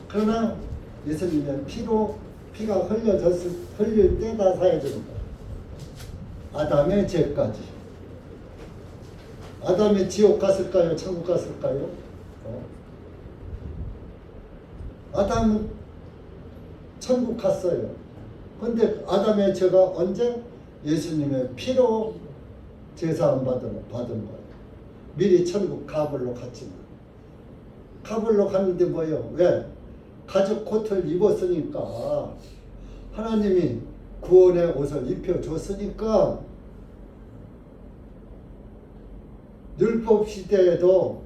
그러나 예수님의 피가 흘릴 때 다 사해지는 거예요. 아담의 죄까지. 아담이 지옥 갔을까요? 천국 갔을까요? 아담은 천국 갔어요. 근데 아담의 죄가 언제? 예수님의 피로 제사함 받은 거예요. 미리 천국 가불로 갔지만. 가불로 갔는데 뭐예요? 왜? 가죽 코트를 입었으니까. 하나님이 구원의 옷을 입혀줬으니까. 율법 시대에도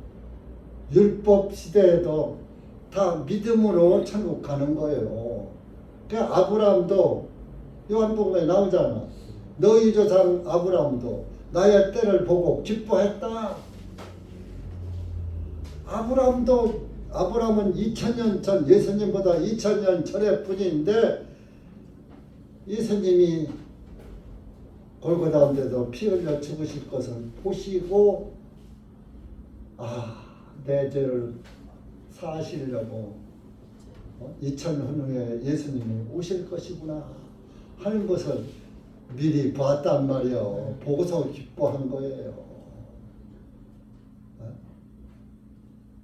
다 믿음으로 천국 가는 거예요. 그러니까 아브라함도 요한복음에 나오잖아. 너희 조상 아브라함도 나의 때를 보고 기뻐했다. 아브라함은 2000년 전, 예수님보다 2000년 전의 분인데 예수님이 골고다운데도 피 흘려 죽으실 것을 보시고 내 죄를 사하시려고 2000년 후에 예수님이 오실 것이구나 하는 것을 미리 봤단 말이에요. 보고서 기뻐한 거예요.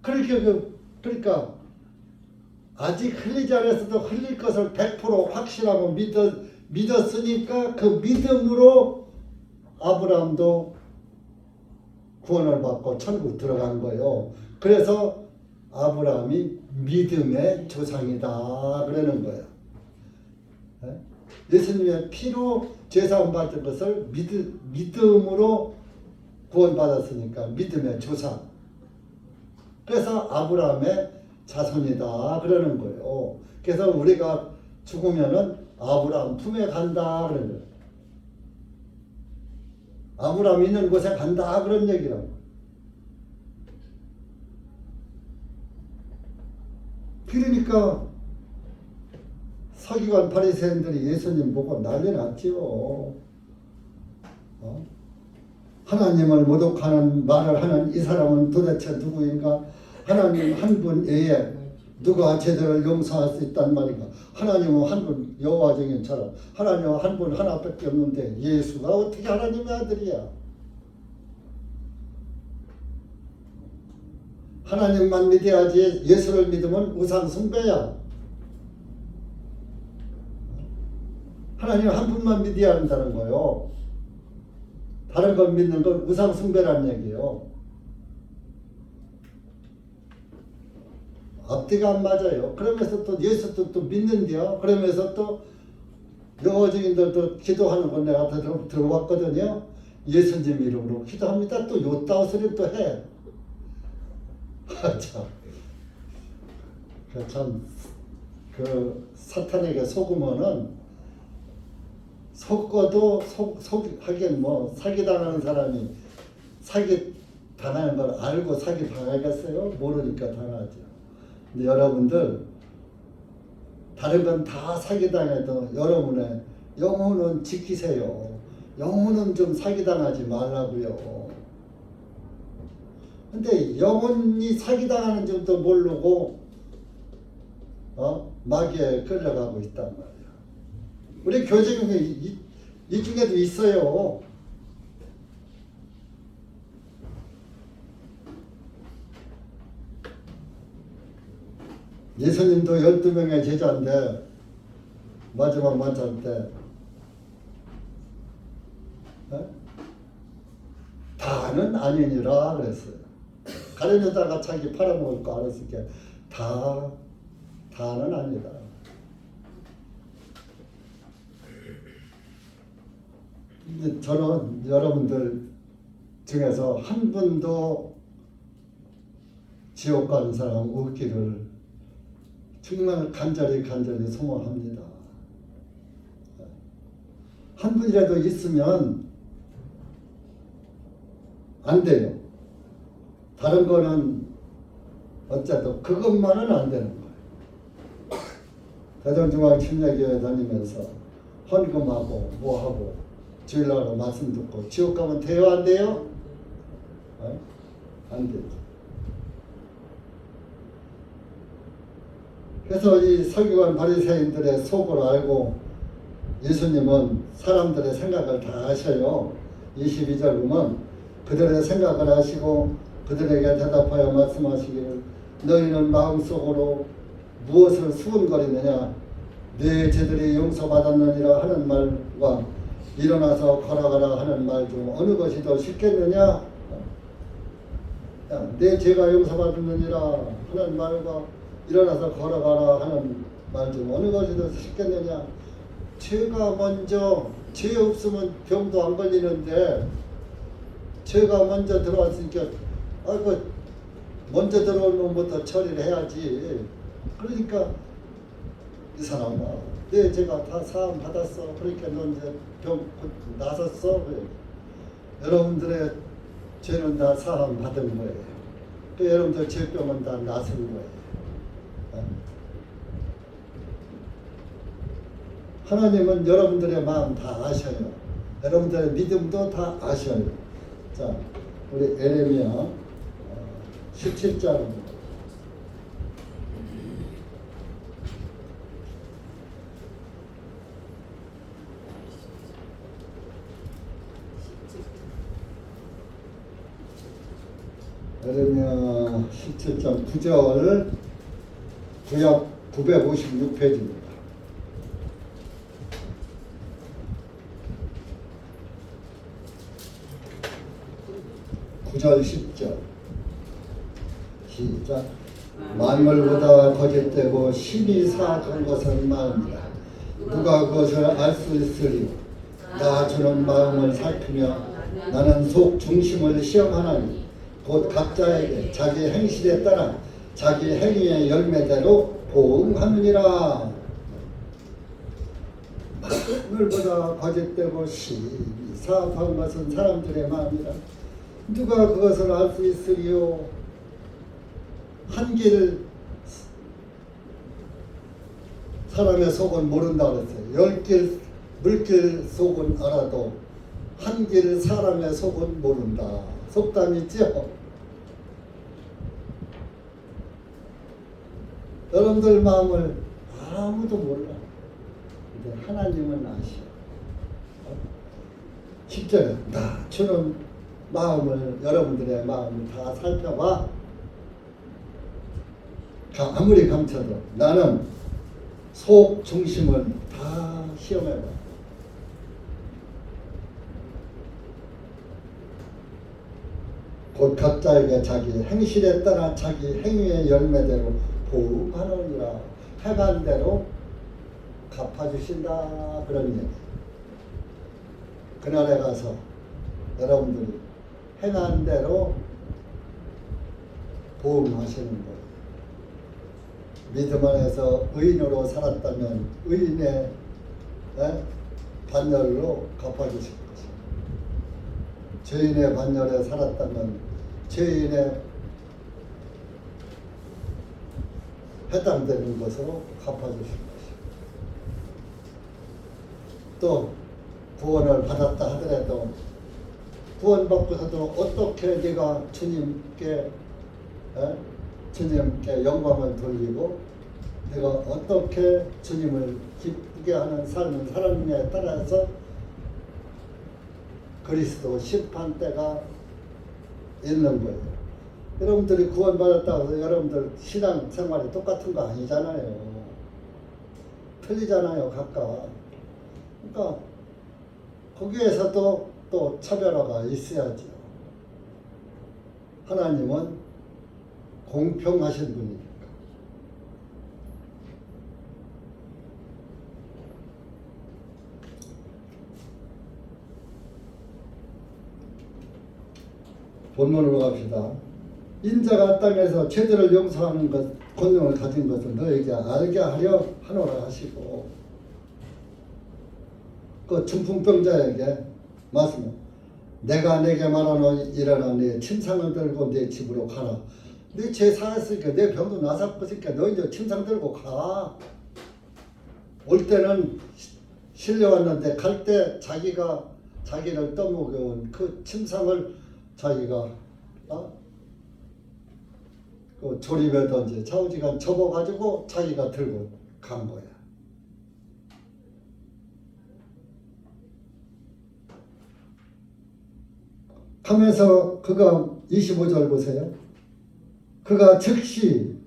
그러니까 아직 흘리지 않았어도 흘릴 것을 100% 확실하고 믿었으니까 그 믿음으로 아브라함도 구원을 받고 천국 들어간 거예요. 그래서 아브라함이 믿음의 조상이다 그러는 거예요. 예수님의 피로 죄사함 받은 것을 믿음으로 구원받았으니까 믿음의 조상. 그래서 아브라함의 자손이다 그러는 거예요. 그래서 우리가 죽으면은 아브라함 품에 간다 그러는 거예요. 아브라함 있는 곳에 간다 그런 얘기라고. 그러니까 서기관 바리새인들이 예수님 보고 난리 났지요. 하나님을 모독하는 말을 하는 이 사람은 도대체 누구인가? 하나님 한 분 외에 누가 죄들을 용서할 수 있단 말인가? 하나님은 한 분, 여호와 증인처럼 하나님은 한 분 하나밖에 없는데 예수가 어떻게 하나님의 아들이야? 하나님만 믿어야지 예수를 믿으면 우상 숭배야. 하나님 한 분만 믿어야 한다는 거예요. 다른 걸 믿는 건 우상 숭배라는 얘기예요. 앞뒤가 안 맞아요. 그러면서 또 예수도 또 믿는데요. 그러면서 또 여호와 증인들도 기도하는 건 내가 다 들어봤거든요. 예수님 이름으로 기도합니다. 또 요따오 소리 또 해. 참. 참 그 사탄에게 속으면은 속고도 하긴 뭐 사기 당하는 사람이 사기 당하는 걸 알고 사기 당하겠어요? 모르니까 당하죠. 근데 여러분들 다른 건 다 사기 당해도 여러분의 영혼은 지키세요. 영혼은 좀 사기 당하지 말라고요. 근데 영혼이 사기 당하는 줄도 모르고 마귀에 끌려가고 있단 말이야. 우리 교제 중에 이 중에도 있어요. 예수님도 12명의 제자인데 마지막 만찬 때 다는 아니니라 그랬어요. 가려내다가 자기 팔아먹을 거 알았으니까 다는 아니다. 근데 저는 여러분들 중에서 한 분도 지옥 가는 사람 없기를 정말 간절히 소망합니다. 한 분이라도 있으면 안 돼요. 다른 거는 어쨌든 그것만은 안 되는 거예요. 대전중앙침례교회 다니면서 헌금하고 뭐하고 주일날 말씀 듣고 지옥 가면 돼요? 안 돼요? 안 되죠. 그래서 이 서기관 바리새인들의 속을 알고 예수님은 사람들의 생각을 다 아셔요. 22절 보면 그들의 생각을 아시고 그들에게 대답하여 말씀하시기를 너희는 마음속으로 무엇을 수군거리느냐 내 죄들이 용서받았느니라 하는 말과 일어나서 걸어가라 하는 말 중 어느 것이 더 쉽겠느냐? 내 죄가 용서받았느니라 하는 말과 일어나서 걸어가라 하는 말 중 어느 것이 더 쉽겠느냐? 죄가 먼저, 죄 없으면 병도 안 걸리는데 죄가 먼저 들어왔으니까 먼저 들어온 놈부터 처리를 해야지. 그러니까 이 사람아 내 죄가 다 사함 받았어. 그러니까 너 이제 병 나섰어. 그래. 여러분들의 죄는 다 사함 받은 거예요. 또 여러분들 죄병은 다 나선 거예요. 하나님은 여러분들의 마음 다 아셔요. 여러분들의 믿음도 다 아셔요. 자, 우리 에레미야 17장 에레미야 17장 9절 구약 956페이지입니다. 9절 10절 시작. 만물보다 거짓되고 신이 사악한 것은 마음이라. 누가 그것을 알 수 있으리요. 나 주는 마음을 살피며 나는 속 중심을 시험하나니 곧 각자에게 자기 행실에 따라 자기 행위의 열매대로 보응하느니라. 만물보다 거짓되고 신이 사악한 것은 사람들의 마음이라. 누가 그것을 알 수 있으리요. 한 길 사람의 속은 모른다 그랬어요. 10길 물길 속은 알아도 한 길 사람의 속은 모른다. 속담 있죠? 여러분들 마음을 아무도 몰라. 근데 하나님은 아셔. 10절에 나 주는 마음을 여러분들의 마음을 다 살펴봐. 아무리 감춰도 나는 속 중심을 다 시험해봐. 곧 각자에게 자기 행실에 따라 자기 행위의 열매대로 보응하느니라. 행한 대로 갚아주신다. 그런 얘기. 그날에 가서 여러분들이 행한 대로 보응하시는 거예요. 믿음 안에서 의인으로 살았다면 의인의 반열로 갚아주실 것입니다. 죄인의 반열에 살았다면 죄인의 해당되는 것으로 갚아주실 것입니다. 또 구원을 받았다 하더라도 구원받고서도 어떻게 네가 주님께 영광을 돌리고 내가 어떻게 주님을 기쁘게 하는 삶을 살았느냐에 따라서 그리스도 심판대가 있는 거예요. 여러분들이 구원받았다고 해서 여러분들 신앙 생활이 똑같은 거 아니잖아요. 틀리잖아요, 각각. 그러니까 거기에서도 또 차별화가 있어야죠. 하나님은 공평하신 분이니까. 본문으로 갑시다. 인자가 땅에서 죄들을 용서하는 것, 권능을 가진 것을 너에게 알게 하려 하노라 하시고, 그 중풍병자에게 말씀을 내가 내게 말하노니 일어나 네 침상을 들고 네 집으로 가라. 네 죄 사했으니까 내 병도 나섰으니까 너 이제 침상 들고 가. 올 때는 실려왔는데 갈 때 자기를 떠먹여온 그 침상을 자기가 그 조립에든지 좌우지간 접어가지고 자기가 들고 간 거야. 하면서 그가 25절 보세요. 그가 즉시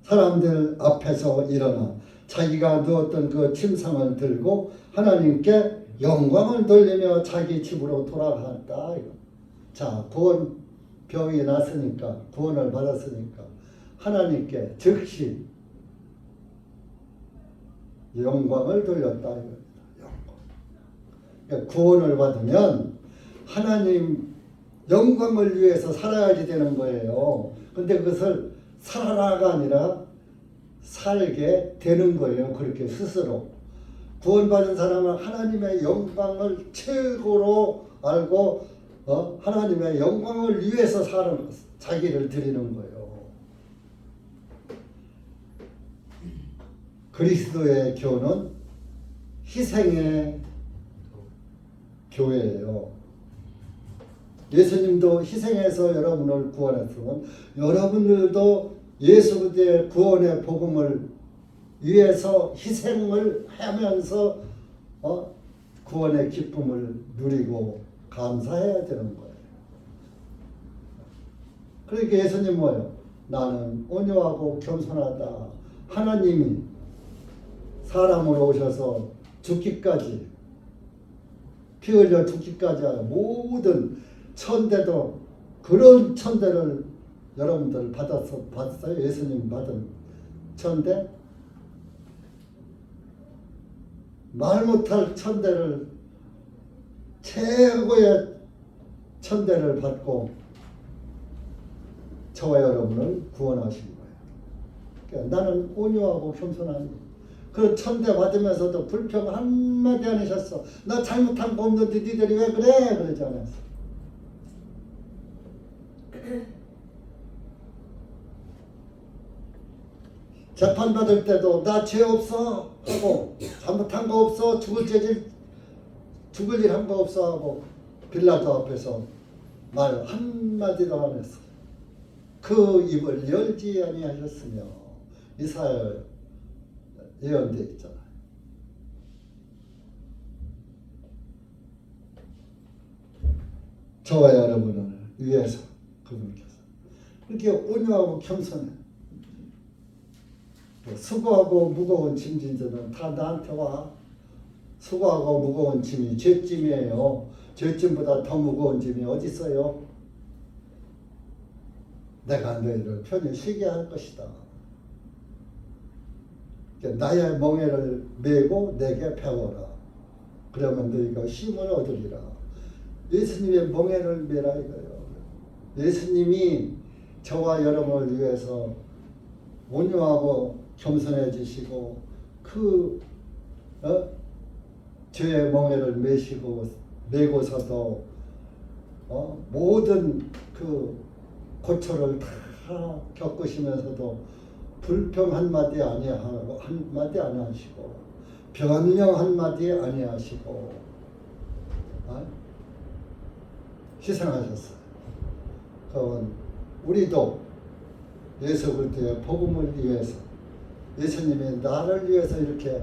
사람들 앞에서 일어나 자기가 누웠던 그 침상을 들고 하나님께 영광을 돌리며 자기 집으로 돌아갔다. 자, 병이 났으니까, 구원을 받았으니까 하나님께 즉시 영광을 돌렸다. 영광. 그러니까 구원을 받으면 하나님 영광을 위해서 살아야지 되는 거예요. 근데 그것을 살아라가 아니라 살게 되는 거예요. 그렇게 스스로. 구원받은 사람은 하나님의 영광을 최고로 알고 하나님의 영광을 위해서 사는 자기를 드리는 거예요. 그리스도의 교는 희생의 교회예요. 예수님도 희생해서 여러분을 구원했으면 여러분들도 예수 그리스도의 구원의 복음을 위해서 희생을 하면서 구원의 기쁨을 누리고 감사해야 되는 거예요. 그러니까 예수님 뭐예요? 나는 온유하고 겸손하다. 하나님이 사람으로 오셔서 죽기까지, 피 흘려 죽기까지 하는 모든 천대도, 그런 천대를 여러분들 받았어요? 예수님 받은 천대? 말 못할 천대를, 최고의 천대를 받고 저와 여러분을 구원하신 거예요. 그러니까 나는 온유하고 겸손한, 그 천대 받으면서도 불평 한마디 안 하셨어. 나 잘못한 거 없는데 니들이 왜 그래? 그러지 않았어. 재판받을 때도 나 죄 없어 하고, 잘못한 거 없어, 죽을 일 한 거 없어 하고 빌라도 앞에서 말 한마디도 안 했어. 그 입을 열지 아니하셨으며, 이사야 예언되어 있잖아요. 저와 여러분을 위해서 그분께서 이렇게 온유하고 겸손해. 수고하고 무거운 짐진들은 다 나한테 와. 수고하고 무거운 짐이 죄짐이에요. 죄짐보다 더 무거운 짐이 어디 있어요? 내가 너희를 편히 쉬게 할 것이다. 나의 멍에를 메고 내게 배워라. 그러면 너희가 쉼을 얻으리라. 예수님의 멍에를 메라 이거예요. 예수님이 저와 여러분을 위해서 온유하고 겸손해지시고 그 죄의 멍에를 메고서도 모든 그 고초를 다 겪으시면서도 불평 한마디 아니하고 한마디 아니하시고 변명 한마디 아니하시고 희생하셨어요. 그건 우리도 예수 그리스도의 복음을 위해서 예수님이 나를 위해서 이렇게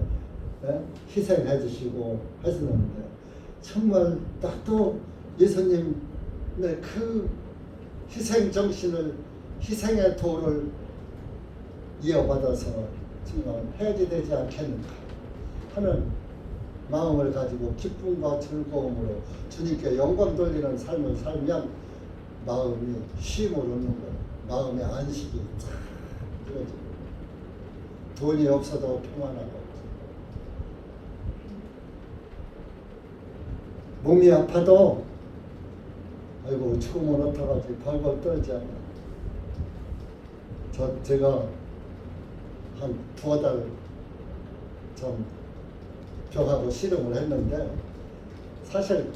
희생해 주시고 하시는데 정말 나도 예수님의 그 희생 정신을 희생의 도를 이어받아서 정말 해야지 되지 않겠는가 하는 마음을 가지고 기쁨과 즐거움으로 주님께 영광 돌리는 삶을 살면 마음이 쉼을 얻는 거예요. 마음의 안식이 이루어집니다. 돈이 없어도 평안하고 몸이 아파도 아이고 죽으면 어떡하지 벌벌 떨지 않아. 제가 한 두어 달 좀 병하고 씨름을 했는데 사실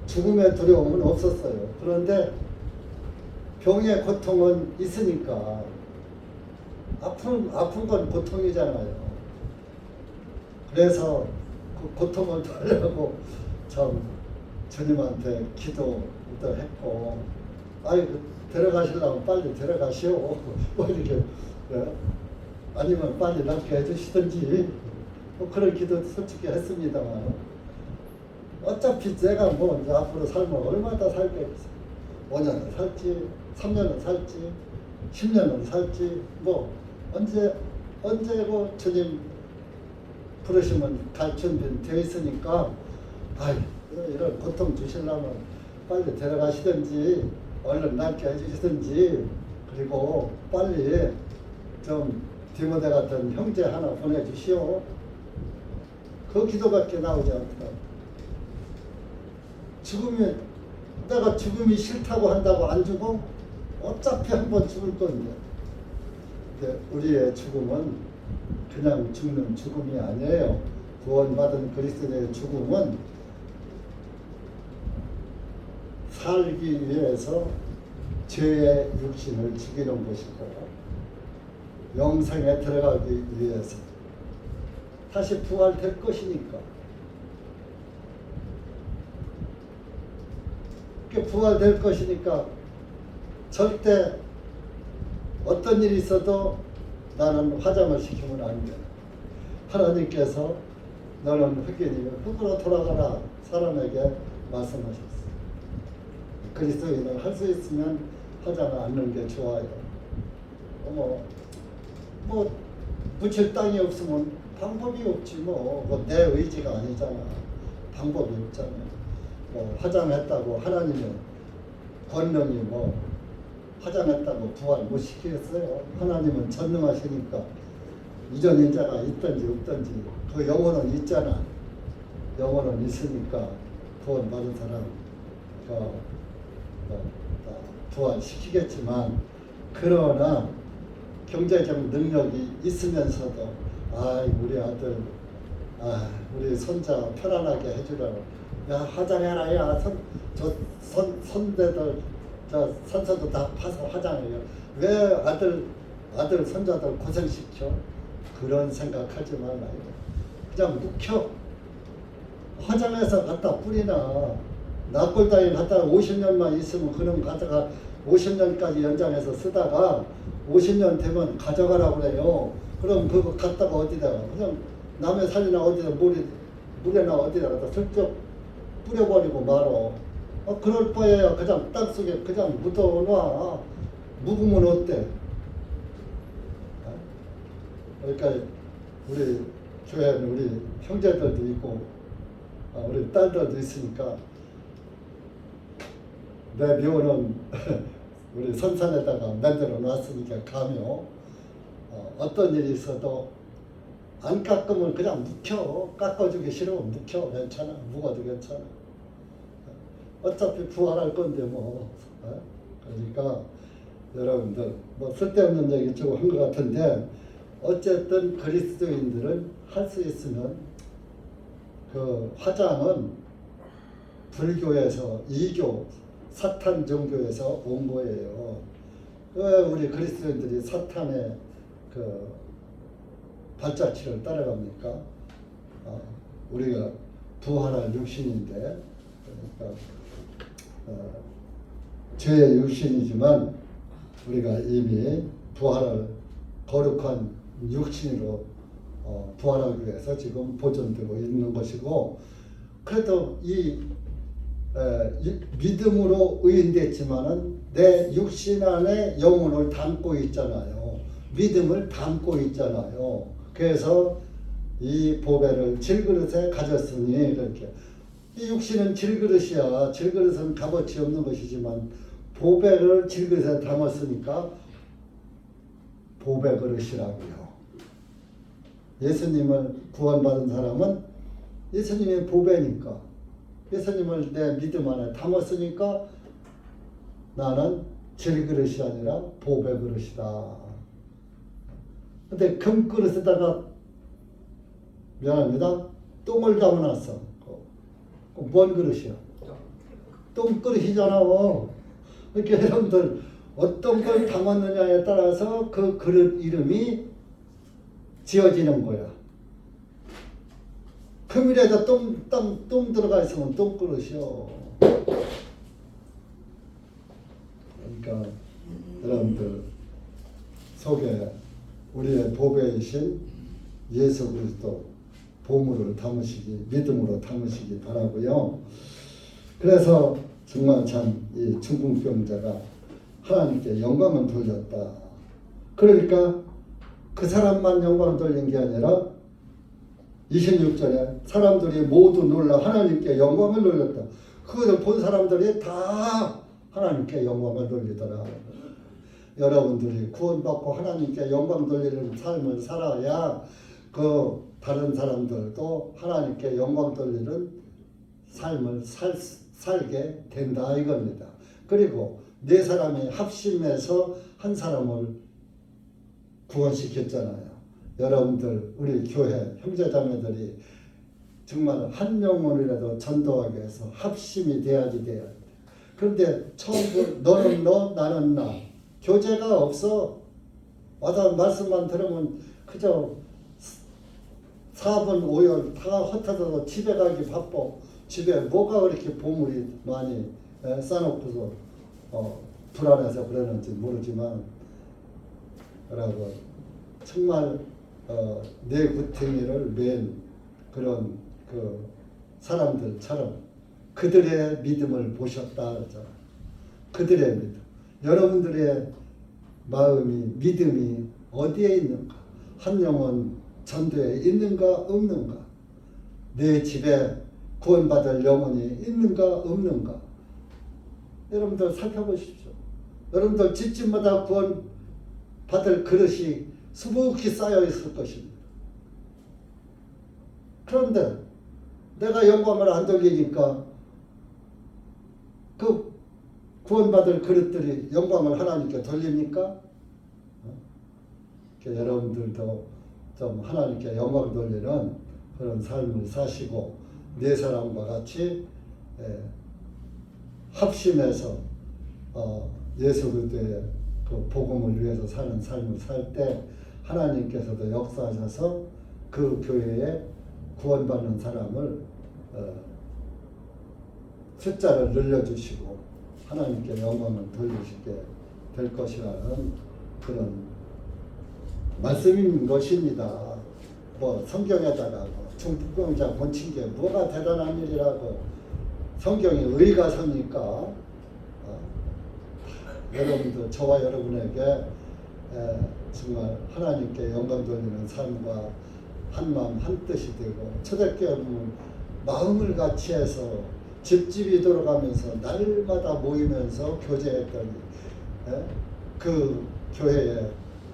죽음의 두려움은 없었어요. 그런데 병의 고통은 있으니까 아픈 건 고통이잖아요. 그래서 그 고통을 달래고 참 주님한테 기도도 했고 아이고 데려가시려면 빨리 데려가시오 뭐 이렇게 아니면 빨리 낫게 해주시든지 뭐 그런 기도 솔직히 했습니다만 어차피 제가 뭐 이제 앞으로 살면 얼마나 살겠어요. 5년은 살지 3년은 살지 10년은 살지 뭐 언제 뭐 주님 부르시면 갈 준비는 되어 있으니까 이런 고통 주시려면 빨리 데려가시든지 얼른 낫게 해주시든지 그리고 빨리 좀 디모데 같은 형제 하나 보내주시오. 그 기도밖에 나오지 않더라고. 내가 죽음이 싫다고 한다고 안 죽어? 어차피 한번 죽을 건데. 근데 우리의 죽음은 그냥 죽는 죽음이 아니에요. 구원받은 그리스도의 죽음은 살기 위해서 죄의 육신을 죽이는 것이고 영생에 들어가기 위해서 다시 부활될 것이니까. 부활될 것이니까 절대 어떤 일이 있어도 나는 화장을 시키면 안 돼. 하나님께서 너는 흑인이면 흑으로 돌아가라 사람에게 말씀하셨어. 그리스도인은 할 수 있으면 화장을 않는 게 좋아요. 뭐 붙일 땅이 없으면 방법이 없지 뭐 내 의지가 아니잖아. 방법이 없잖아. 뭐 화장했다고 하나님은 권능이 뭐 화장했다고 부활 못 시키겠어요. 하나님은 전능하시니까 이전 인자가 있든지 없든지 그 영혼은 있잖아. 영혼은 있으니까 구원 받은 사람 부활 시키겠지만 그러나 경제적 능력이 있으면서도 우리 아들 우리 손자 편안하게 해주라고 야 화장해라 야 손대들 저 선서도 다 파서 화장해요. 왜 아들 손자들 고생시켜? 그런 생각하지 말아요. 그냥 묵혀. 화장해서 갖다 뿌리나 납골당에 갖다 50년만 있으면 그놈 가져가 50년까지 연장해서 쓰다가 50년 되면 가져가라고 그래요. 그럼 그거 갖다가 어디다가 그냥 남의 산이나 어디다 물에나 어디다가 슬쩍 뿌려버리고 말어. 그럴 바에야 그냥 땅속에 그냥 묻어놔. 묵으면 어때? 그러니까 우리 교회는 우리 형제들도 있고 우리 딸들도 있으니까 내 묘는 우리 선산에다가 만들어 놨으니까 가며 어떤 일이 있어도 안 깎으면 그냥 묵혀. 깎아주기 싫으면 묵혀. 괜찮아. 묵어도 괜찮아. 어차피 부활할 건데 뭐. 그러니까 여러분들 뭐 쓸데없는 얘기 조금 한 것 같은데 어쨌든 그리스도인들은 할 수 있으면 그 화장은 불교에서 이교 사탄 종교에서 온 거예요. 왜 우리 그리스도인들이 사탄의 그 발자취를 따라갑니까? 우리가 부활할 육신인데 그러니까 죄의 육신이지만 우리가 이미 부활할 거룩한 육신으로 부활하기 위해서 지금 보존되고 있는 것이고 그래도 이 믿음으로 의인됐지만은 내 육신 안에 영혼을 담고 있잖아요. 믿음을 담고 있잖아요. 그래서 이 보배를 질그릇에 가졌으니 그렇게 이 육신은 질그릇이야. 질그릇은 값어치 없는 것이지만 보배를 질그릇에 담았으니까 보배 그릇이라고요. 예수님을 구원받은 사람은 예수님의 보배니까 예수님을 내 믿음 안에 담았으니까 나는 질그릇이 아니라 보배 그릇이다. 근데 금그릇에다가 미안합니다. 똥을 담아놨어. 뭔 그릇이야? 똥그릇이잖아. 그러니까 여러분들 어떤 걸 담았느냐에 따라서 그 그릇 이름이 지어지는 거야. 그물에다 똥 들어가 있으면 똥그릇이요. 그러니까 여러분들 속에 우리의 보배이신 예수 그리스도 보물을 담으시기 믿음으로 담으시기 바라고요. 그래서 정말 참 이 중풍병자가 하나님께 영광을 돌렸다. 그러니까 그 사람만 영광을 돌린 게 아니라 26절에 사람들이 모두 놀라 하나님께 영광을 돌렸다. 그것을 본 사람들이 다 하나님께 영광을 돌리더라. 여러분들이 구원받고 하나님께 영광 돌리는 삶을 살아야 그 다른 사람들도 하나님께 영광 돌리는 삶을 살게 된다 이겁니다. 그리고 네 사람이 합심해서 한 사람을 구원시켰잖아요. 여러분들 우리 교회 형제자매들이 정말 한 영혼이라도 전도하기 위해서 합심이 돼야지 돼야 돼. 그런데 처음 너는 너 나는 나 교제가 없어. 와서 말씀만 들으면 그저 4분 5열 다 흩어져서 집에 가기 바빠. 집에 뭐가 그렇게 보물이 많이 싸놓고서 불안해서 그러는지 모르지만 여러분 정말 내 구탱이를 맨 그런 그 사람들처럼 그들의 믿음을 보셨다 그러잖아. 그들의 믿음. 여러분들의 마음이 믿음이 어디에 있는가? 한 영혼 전도에 있는가 없는가? 내 집에 구원받을 영혼이 있는가 없는가? 여러분들 살펴보십시오. 여러분들 집집마다 구원받을 그릇이 수북히 쌓여 있을 것입니다. 그런데 내가 영광을 안 돌리니까 그 구원받을 그릇들이 영광을 하나님께 돌립니까? 여러분들도 좀 하나님께 영광 돌리는 그런 삶을 사시고 네 사람과 같이 합심해서 예수 그리스도의 그 복음을 위해서 사는 삶을 살 때 하나님께서도 역사하셔서 그 교회에 구원받는 사람을 숫자를 늘려주시고 하나님께 영광을 돌리시게 될 것이라는 그런 말씀인 것입니다. 뭐 성경에다가 중풍병자 고친 게 뭐가 대단한 일이라고 성경이 의가 서니까 여러분도 저와 여러분에게 정말 하나님께 영광 돌리는 삶과 한마음 한뜻이 되고 초대교회 보면 마음을 같이 해서 집집이 돌아가면서 날마다 모이면서 교제했더니 그 교회에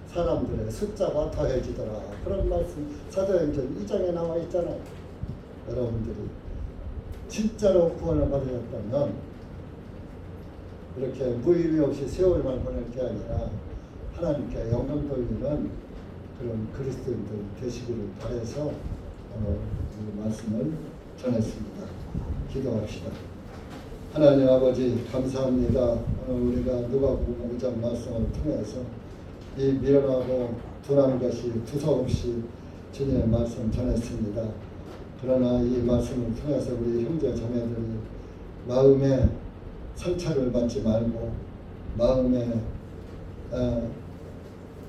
사람들의 숫자가 더해지더라. 그런 말씀 사도행전 2장에 나와 있잖아요. 여러분들이 진짜로 구원을 받으셨다면 이렇게 무의미 없이 세월만 보낼 게 아니라 하나님께 영광 돌리는 그런 그리스도인들 되시기를 바라서 이 말씀을 전했습니다. 기도합시다. 하나님 아버지 감사합니다. 오늘 우리가 누가복음 5장 말씀을 통해서 이 미련하고 둔한 것이 두서없이 주님의 말씀 전했습니다. 그러나 이 말씀을 통해서 우리 형제 자매들이 마음에 상처를 받지 말고 마음에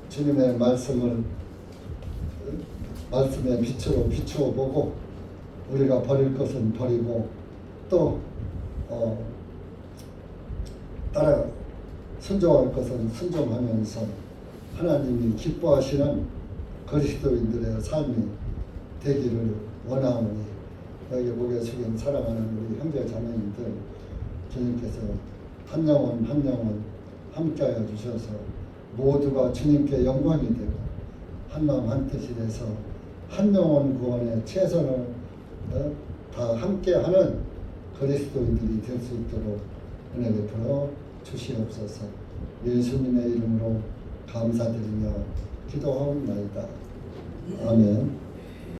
주님의 말씀에 빛으로 비추어 보고 우리가 버릴 것은 버리고 또 따라 순종할 것은 순종하면서 하나님이 기뻐하시는 그리스도인들의 삶이 되기를 원하오니 여기 목에 숙인 사랑하는 우리 형제 자매님들 주님께서 한 영혼 한 영혼 함께하여 주셔서 모두가 주님께 영광이 되고 한 마음 한 뜻이 돼서 한 영혼 구원에 최선을 다 함께하는 그리스도인들이 될 수 있도록 은혜 베풀어 주시옵소서. 예수님의 이름으로 감사드리며 기도하옵나이다. 아멘.